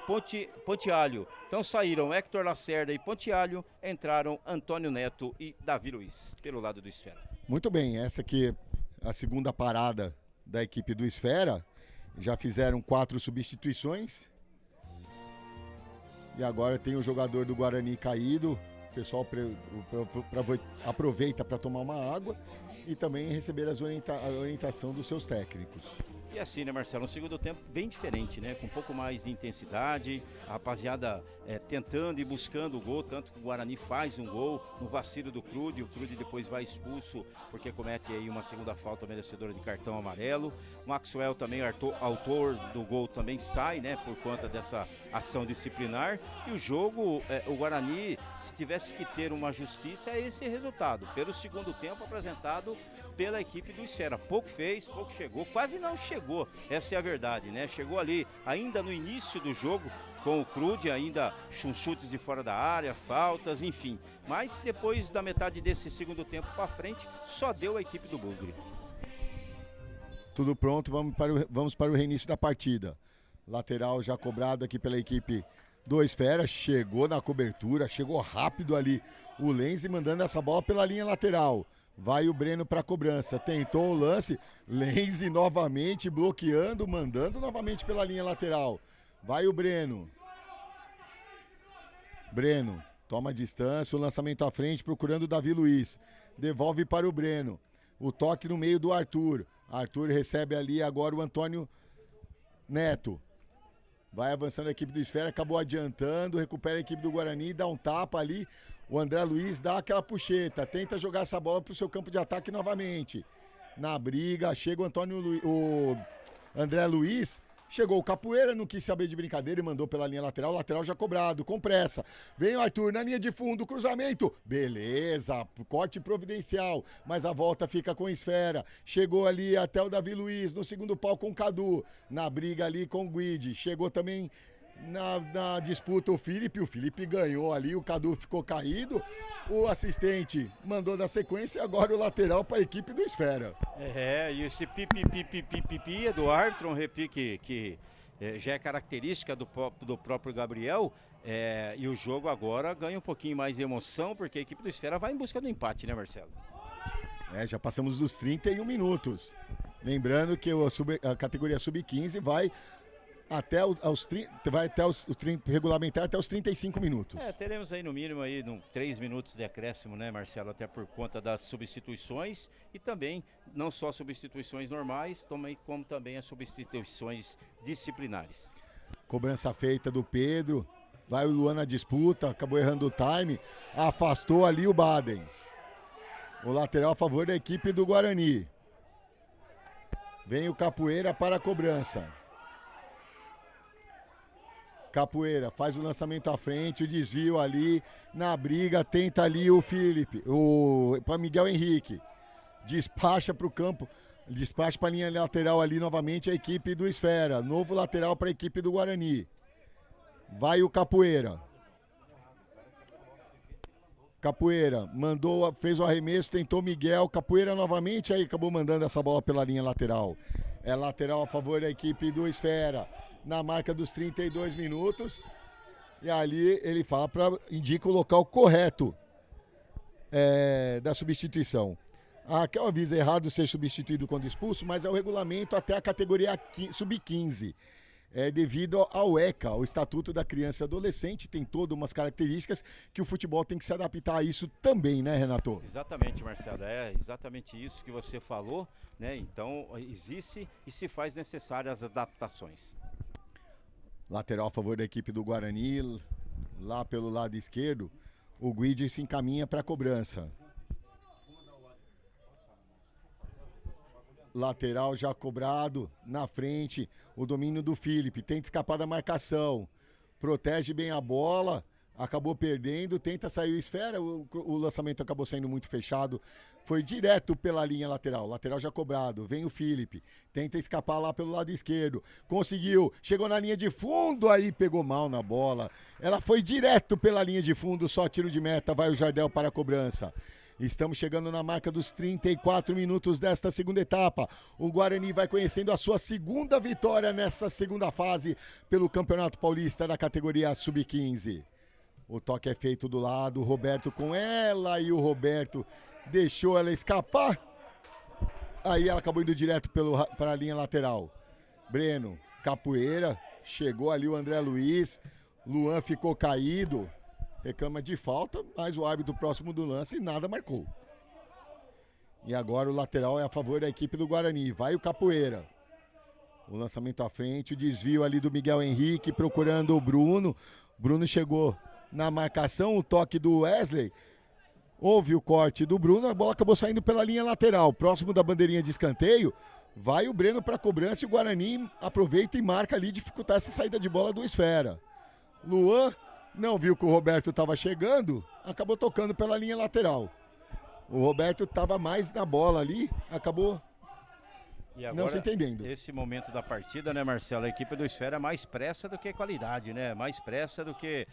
Pontialho. Então saíram Hector Lacerda e Pontialho, entraram Antônio Neto e Davi Luiz, pelo lado do Esfera. Muito bem, essa aqui é a segunda parada da equipe do Esfera. Já fizeram 4 substituições. E agora tem o jogador do Guarani caído. O pessoal aproveita para tomar uma água e também receber a orientação dos seus técnicos. E assim, né, Marcelo, um segundo tempo bem diferente, né? Com um pouco mais de intensidade, a rapaziada tentando e buscando o gol, tanto que o Guarani faz um gol no vacilo do Crude, o Crude depois vai expulso porque comete aí uma segunda falta merecedora de cartão amarelo. Maxwell também, autor do gol, também sai, né, por conta dessa ação disciplinar. E o jogo, o Guarani, se tivesse que ter uma justiça, é esse resultado, pelo segundo tempo apresentado pela equipe do Esfera. Pouco fez, pouco chegou, quase não chegou, essa é a verdade, né? Chegou ali ainda no início do jogo com o Crude, ainda chutes de fora da área, faltas, enfim. Mas depois da metade desse segundo tempo para frente, só deu a equipe do Bugre. Tudo pronto, vamos para o reinício da partida. Lateral já cobrado aqui pela equipe do Esfera, chegou na cobertura, chegou rápido ali o Lenzi mandando essa bola pela linha lateral. Vai o Breno para a cobrança, tentou o lance, Lenzi novamente bloqueando, mandando novamente pela linha lateral. Vai o Breno. Breno toma distância, o lançamento à frente, procurando o Davi Luiz. Devolve para o Breno. O toque no meio do Arthur. Arthur recebe ali agora o Antônio Neto. Vai avançando a equipe do Esfera, acabou adiantando, recupera a equipe do Guarani, dá um tapa ali. O André Luiz dá aquela puxeta, tenta jogar essa bola para o seu campo de ataque novamente. Na briga, chega o André Luiz, chegou o Capoeira, não quis saber de brincadeira e mandou pela linha lateral, lateral já cobrado, com pressa. Vem o Arthur na linha de fundo, cruzamento, beleza, corte providencial, mas a volta fica com o Esfera. Chegou ali até o Davi Luiz, no segundo pau com o Cadu, na briga ali com o Guide, chegou também na disputa o Felipe ganhou ali, o Cadu ficou caído, o assistente mandou na sequência e agora o lateral para a equipe do Esfera. E esse pipi do árbitro, um repique que já é característica do próprio Gabriel, e o jogo agora ganha um pouquinho mais de emoção, porque a equipe do Esfera vai em busca do empate, né, Marcelo? Já passamos dos 31 minutos. Lembrando que a categoria sub-15 vai até os 30, regulamentar até os 35 minutos. Teremos aí no mínimo aí 3 minutos de acréscimo, né, Marcelo, até por conta das substituições e também não só substituições normais, como também as substituições disciplinares. Cobrança feita do Pedro, vai o Luan na disputa, acabou errando o time, afastou ali o Baden. O lateral a favor da equipe do Guarani. Vem o Capoeira para a cobrança. Capoeira faz o lançamento à frente, o desvio ali, na briga, tenta ali o para Miguel Henrique. Despacha para o campo, despacha para a linha lateral ali novamente a equipe do Esfera. Novo lateral para a equipe do Guarani. Vai o Capoeira. Capoeira fez o arremesso, tentou Miguel, Capoeira novamente, aí acabou mandando essa bola pela linha lateral. É lateral a favor da equipe do Esfera. Na marca dos 32 minutos, e ali ele indica o local correto da substituição. Aqui eu aviso errado ser substituído quando expulso, mas é o regulamento até a categoria sub-15. Devido ao ECA, o Estatuto da Criança e Adolescente, tem todas umas características que o futebol tem que se adaptar a isso também, né, Renato? Exatamente, Marcelo, é exatamente isso que você falou, né? Então existe e se faz necessárias adaptações. Lateral a favor da equipe do Guarani, lá pelo lado esquerdo, o Guide se encaminha para a cobrança. Lateral já cobrado, na frente, o domínio do Felipe, tenta escapar da marcação, protege bem a bola, acabou perdendo, tenta sair o Esfera, o lançamento acabou saindo muito fechado, foi direto pela linha lateral já cobrado, vem o Felipe, tenta escapar lá pelo lado esquerdo, conseguiu, chegou na linha de fundo, aí pegou mal na bola, ela foi direto pela linha de fundo, só tiro de meta, vai o Jardel para a cobrança. Estamos chegando na marca dos 34 minutos desta segunda etapa. O Guarani vai conhecendo a sua segunda vitória nessa segunda fase pelo Campeonato Paulista da categoria Sub-15. O toque é feito do lado, o Roberto com ela e o Roberto deixou ela escapar. Aí ela acabou indo direto para a linha lateral. Breno, Capoeira, chegou ali o André Luiz, Luan ficou caído. Reclama de falta, mas o árbitro próximo do lance nada marcou. E agora o lateral é a favor da equipe do Guarani. Vai o Capoeira. O lançamento à frente, o desvio ali do Miguel Henrique, procurando o Bruno. Bruno chegou na marcação, o toque do Wesley. Houve o corte do Bruno, a bola acabou saindo pela linha lateral. Próximo da bandeirinha de escanteio, vai o Breno para a cobrança e o Guarani aproveita e marca ali, dificultar essa saída de bola do Esfera. Luan não viu que o Roberto estava chegando, acabou tocando pela linha lateral. O Roberto estava mais na bola ali, acabou E agora, não se entendendo. Esse momento da partida, né, Marcelo? A equipe do Esfera é mais pressa do que qualidade, né? Mais pressa do que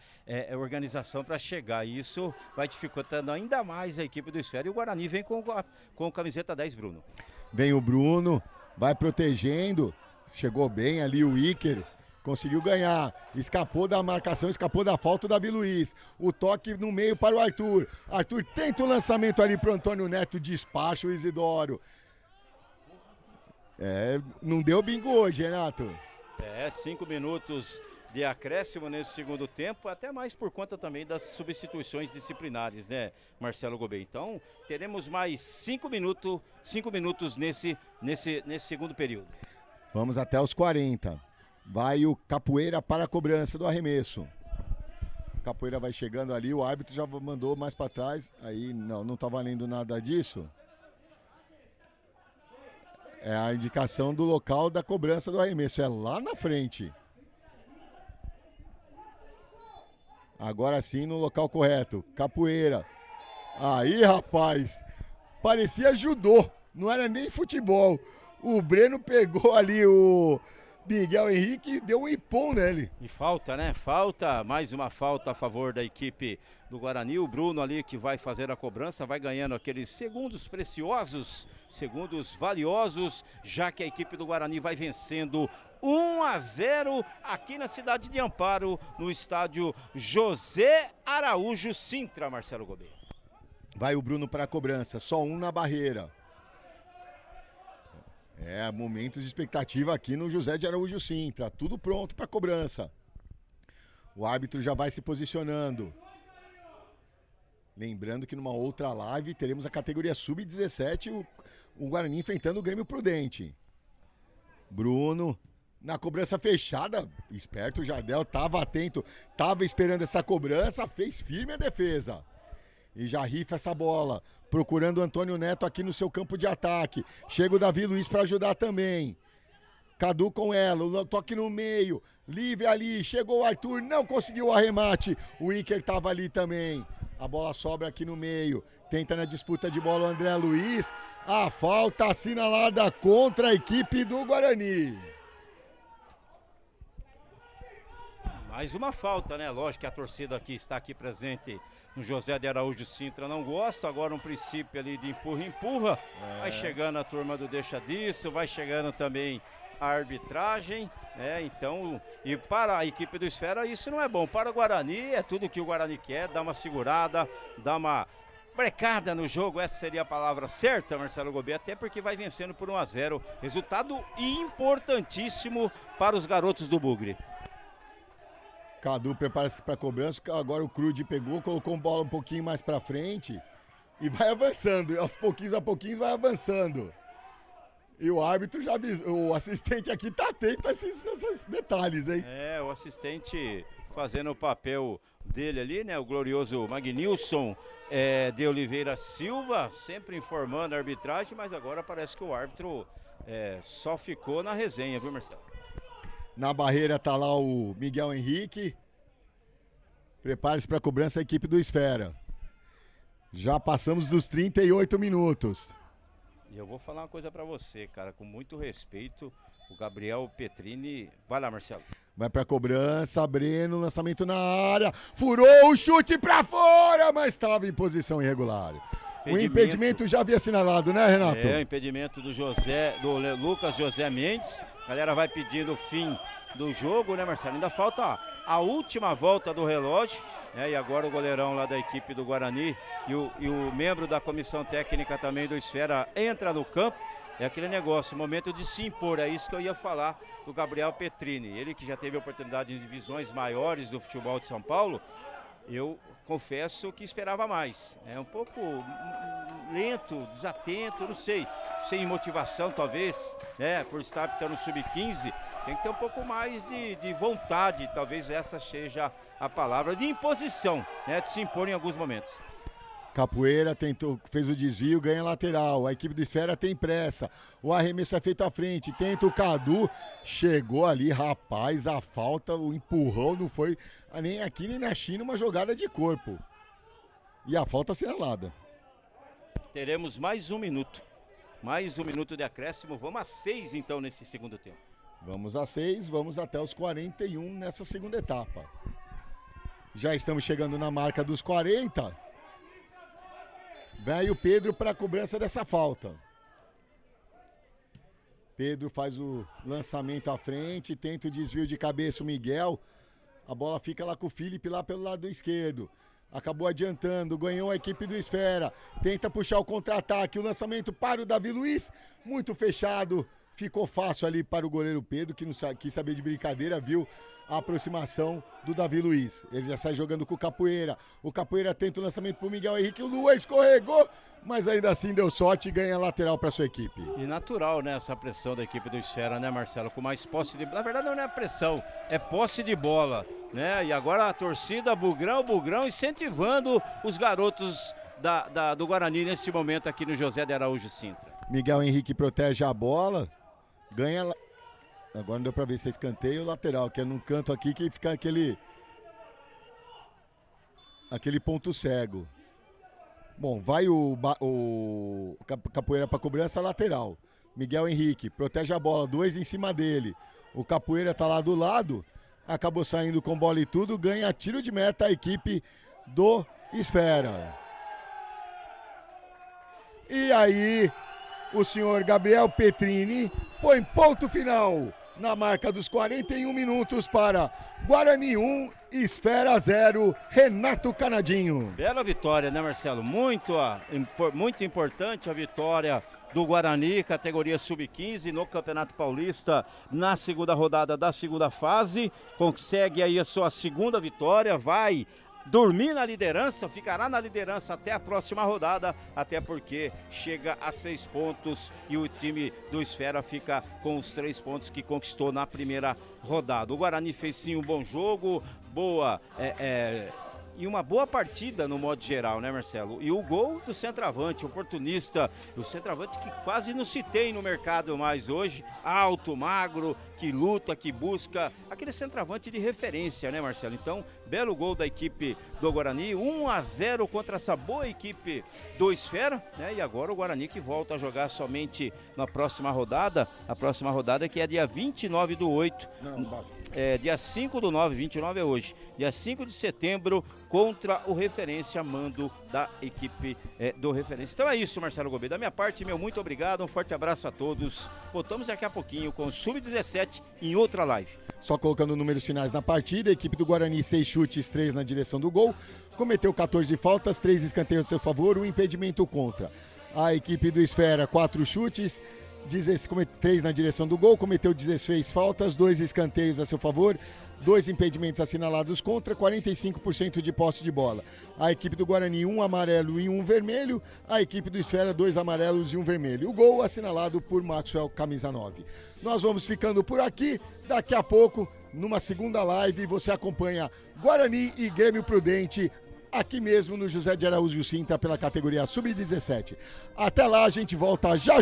organização para chegar. E isso vai dificultando ainda mais a equipe do Esfera. E o Guarani vem com camiseta 10, Bruno. Vem o Bruno, vai protegendo, chegou bem ali o Iker, conseguiu ganhar, escapou da marcação, escapou da falta, o Davi Luiz. O toque no meio para o Arthur. Arthur tenta o lançamento ali para o Antônio Neto, despacha o Isidoro. Não deu bingo hoje, Renato. 5 minutos de acréscimo nesse segundo tempo, até mais por conta também das substituições disciplinares, né, Marcelo Gobet? Então, teremos mais 5 minutos nesse segundo período. Vamos até os 40. Vai o Capoeira para a cobrança do arremesso. Capoeira vai chegando ali, o árbitro já mandou mais para trás. Aí não tá valendo nada disso. É a indicação do local da cobrança do arremesso, é lá na frente. Agora sim no local correto, Capoeira. Aí, rapaz, parecia judô, não era nem futebol. O Breno pegou ali o Miguel Henrique e deu um ipom nele. E falta, né? Mais uma falta a favor da equipe do Guarani. O Bruno ali que vai fazer a cobrança, vai ganhando aqueles segundos preciosos, segundos valiosos, já que a equipe do Guarani vai vencendo 1-0 aqui na cidade de Amparo, no estádio José Araújo Sintra, Marcelo Gobet. Vai o Bruno para a cobrança, só um na barreira. Momentos de expectativa aqui no José de Araújo Sintra, tudo pronto para a cobrança. O árbitro já vai se posicionando. Lembrando que numa outra live teremos a categoria Sub-17, o Guarani enfrentando o Grêmio Prudente. Bruno, na cobrança fechada, esperto o Jardel, estava atento, estava esperando essa cobrança, fez firme a defesa. E já rifa essa bola, procurando o Antônio Neto aqui no seu campo de ataque. Chega o Davi Luiz para ajudar também. Cadu com ela, o toque no meio, livre ali, chegou o Arthur, não conseguiu o arremate. O Iker estava ali também. A bola sobra aqui no meio, tenta na disputa de bola o André Luiz. A falta assinalada contra a equipe do Guarani. Mais uma falta, né? Lógico que a torcida aqui está aqui presente no José de Araújo Sintra não gosta. Agora um princípio ali de empurra. Vai chegando a turma do deixa disso, vai chegando também a arbitragem, né? Então, e para a equipe do Esfera isso não é bom. Para o Guarani é tudo que o Guarani quer, dar uma segurada, dar uma brecada no jogo, essa seria a palavra certa, Marcelo Gobet, até porque vai vencendo por 1-0. Resultado importantíssimo para os garotos do Bugre. Cadu prepara-se para a cobrança, agora o Crude pegou, colocou a bola um pouquinho mais para frente e vai avançando, aos pouquinhos a pouquinhos vai avançando. E o árbitro já avisou, o assistente aqui tá atento a esses detalhes, hein? O assistente fazendo o papel dele ali, né? O glorioso Magnilson de Oliveira Silva, sempre informando a arbitragem, mas agora parece que o árbitro só ficou na resenha, viu, Marcelo? Na barreira tá lá o Miguel Henrique. Prepare-se para a cobrança a equipe do Esfera. Já passamos dos 38 minutos. E eu vou falar uma coisa para você, cara, com muito respeito, o Gabriel Petrini. Vai lá, Marcelo. Vai para a cobrança, Breno, lançamento na área. Furou o chute para fora, mas estava em posição irregular. O impedimento já havia assinalado, né, Renato? O impedimento do Lucas José Mendes. A galera vai pedindo o fim do jogo, né, Marcelo? Ainda falta a última volta do relógio, né? E agora o goleirão lá da equipe do Guarani e o membro da comissão técnica também do Esfera entra no campo. É aquele negócio, momento de se impor, é isso que eu ia falar do Gabriel Petrini. Ele que já teve oportunidade em divisões maiores do futebol de São Paulo, eu confesso que esperava mais. É um pouco lento, desatento, não sei, sem motivação talvez, né, por estar apitando sub-15, tem que ter um pouco mais de vontade, talvez essa seja a palavra, de imposição, né, de se impor em alguns momentos. Capoeira tentou, fez o desvio, ganha lateral. A equipe do Esfera tem pressa. O arremesso é feito à frente. Tenta o Cadu. Chegou ali, rapaz. A falta, o empurrão não foi nem aqui nem na China, uma jogada de corpo. E a falta assinalada. Teremos mais um minuto. Mais um minuto de acréscimo. Vamos a 6 então nesse segundo tempo. Vamos a 6, vamos até os 41 nessa segunda etapa. Já estamos chegando na marca dos 40. Vai o Pedro para a cobrança dessa falta. Pedro faz o lançamento à frente, tenta o desvio de cabeça o Miguel. A bola fica lá com o Felipe lá pelo lado esquerdo. Acabou adiantando, ganhou a equipe do Esfera. Tenta puxar o contra-ataque, o lançamento para o Davi Luiz. Muito fechado, ficou fácil ali para o goleiro Pedro, que não quis saber de brincadeira, viu a aproximação do Davi Luiz. Ele já sai jogando com o Capoeira. O Capoeira tenta o lançamento para o Miguel Henrique. O Lua escorregou, mas ainda assim deu sorte e ganha lateral para sua equipe. E natural, né, essa pressão da equipe do Esfera, né, Marcelo? Com mais posse de bola. Na verdade não é pressão, é posse de bola, né? E agora a torcida Bugrão incentivando os garotos do Guarani nesse momento aqui no José de Araújo Sintra. Miguel Henrique protege a bola, ganha. Agora não deu pra ver se é escanteio ou lateral, que é num canto aqui que fica aquele ponto cego. Bom, vai o Capoeira pra cobrança lateral. Miguel Henrique protege a bola, 2 em cima dele. O Capoeira tá lá do lado, acabou saindo com bola e tudo, ganha tiro de meta a equipe do Esfera. E aí, o senhor Gabriel Petrini põe ponto final na marca dos 41 minutos para Guarani 1, Esfera 0, Renato Canadinho. Bela vitória, né, Marcelo? Muito importante a vitória do Guarani, categoria sub-15 no Campeonato Paulista, na segunda rodada da segunda fase. Consegue aí a sua segunda vitória, vai dormir na liderança, ficará na liderança até a próxima rodada, até porque chega a 6 pontos e o time do Esfera fica com os 3 pontos que conquistou na primeira rodada. O Guarani fez sim um bom jogo, e uma boa partida no modo geral, né, Marcelo? E o gol do centroavante, oportunista, o centroavante que quase não se tem no mercado mais hoje, alto, magro, que luta, que busca, aquele centroavante de referência, né, Marcelo? Então, belo gol da equipe do Guarani, 1-0 contra essa boa equipe do Esfera, né? E agora o Guarani que volta a jogar somente na próxima rodada, a próxima rodada que é dia 29/8. Dia 5/9, 29 é hoje, dia 5 de setembro, contra o Referência, mando da equipe do Referência. Então é isso, Marcelo Gouveia. Da minha parte, meu muito obrigado, um forte abraço a todos. Voltamos daqui a pouquinho com o Sub-17 em outra live. Só colocando números finais na partida, a equipe do Guarani 6 chutes, 3 na direção do gol, cometeu 14 faltas, 3 escanteios a seu favor, 1 impedimento contra. A equipe do Esfera 4 chutes, 3 na direção do gol, cometeu 16 faltas, 2 escanteios a seu favor, 2 impedimentos assinalados contra, 45% de posse de bola. A equipe do Guarani 1 amarelo e 1 vermelho, a equipe do Esfera 2 amarelos e 1 vermelho. O gol assinalado por Maxwell, camisa 9. Nós vamos ficando por aqui, daqui a pouco, numa segunda live, você acompanha Guarani e Grêmio Prudente, aqui mesmo no José de Araújo Sintra, pela categoria Sub-17. Até lá, a gente volta já.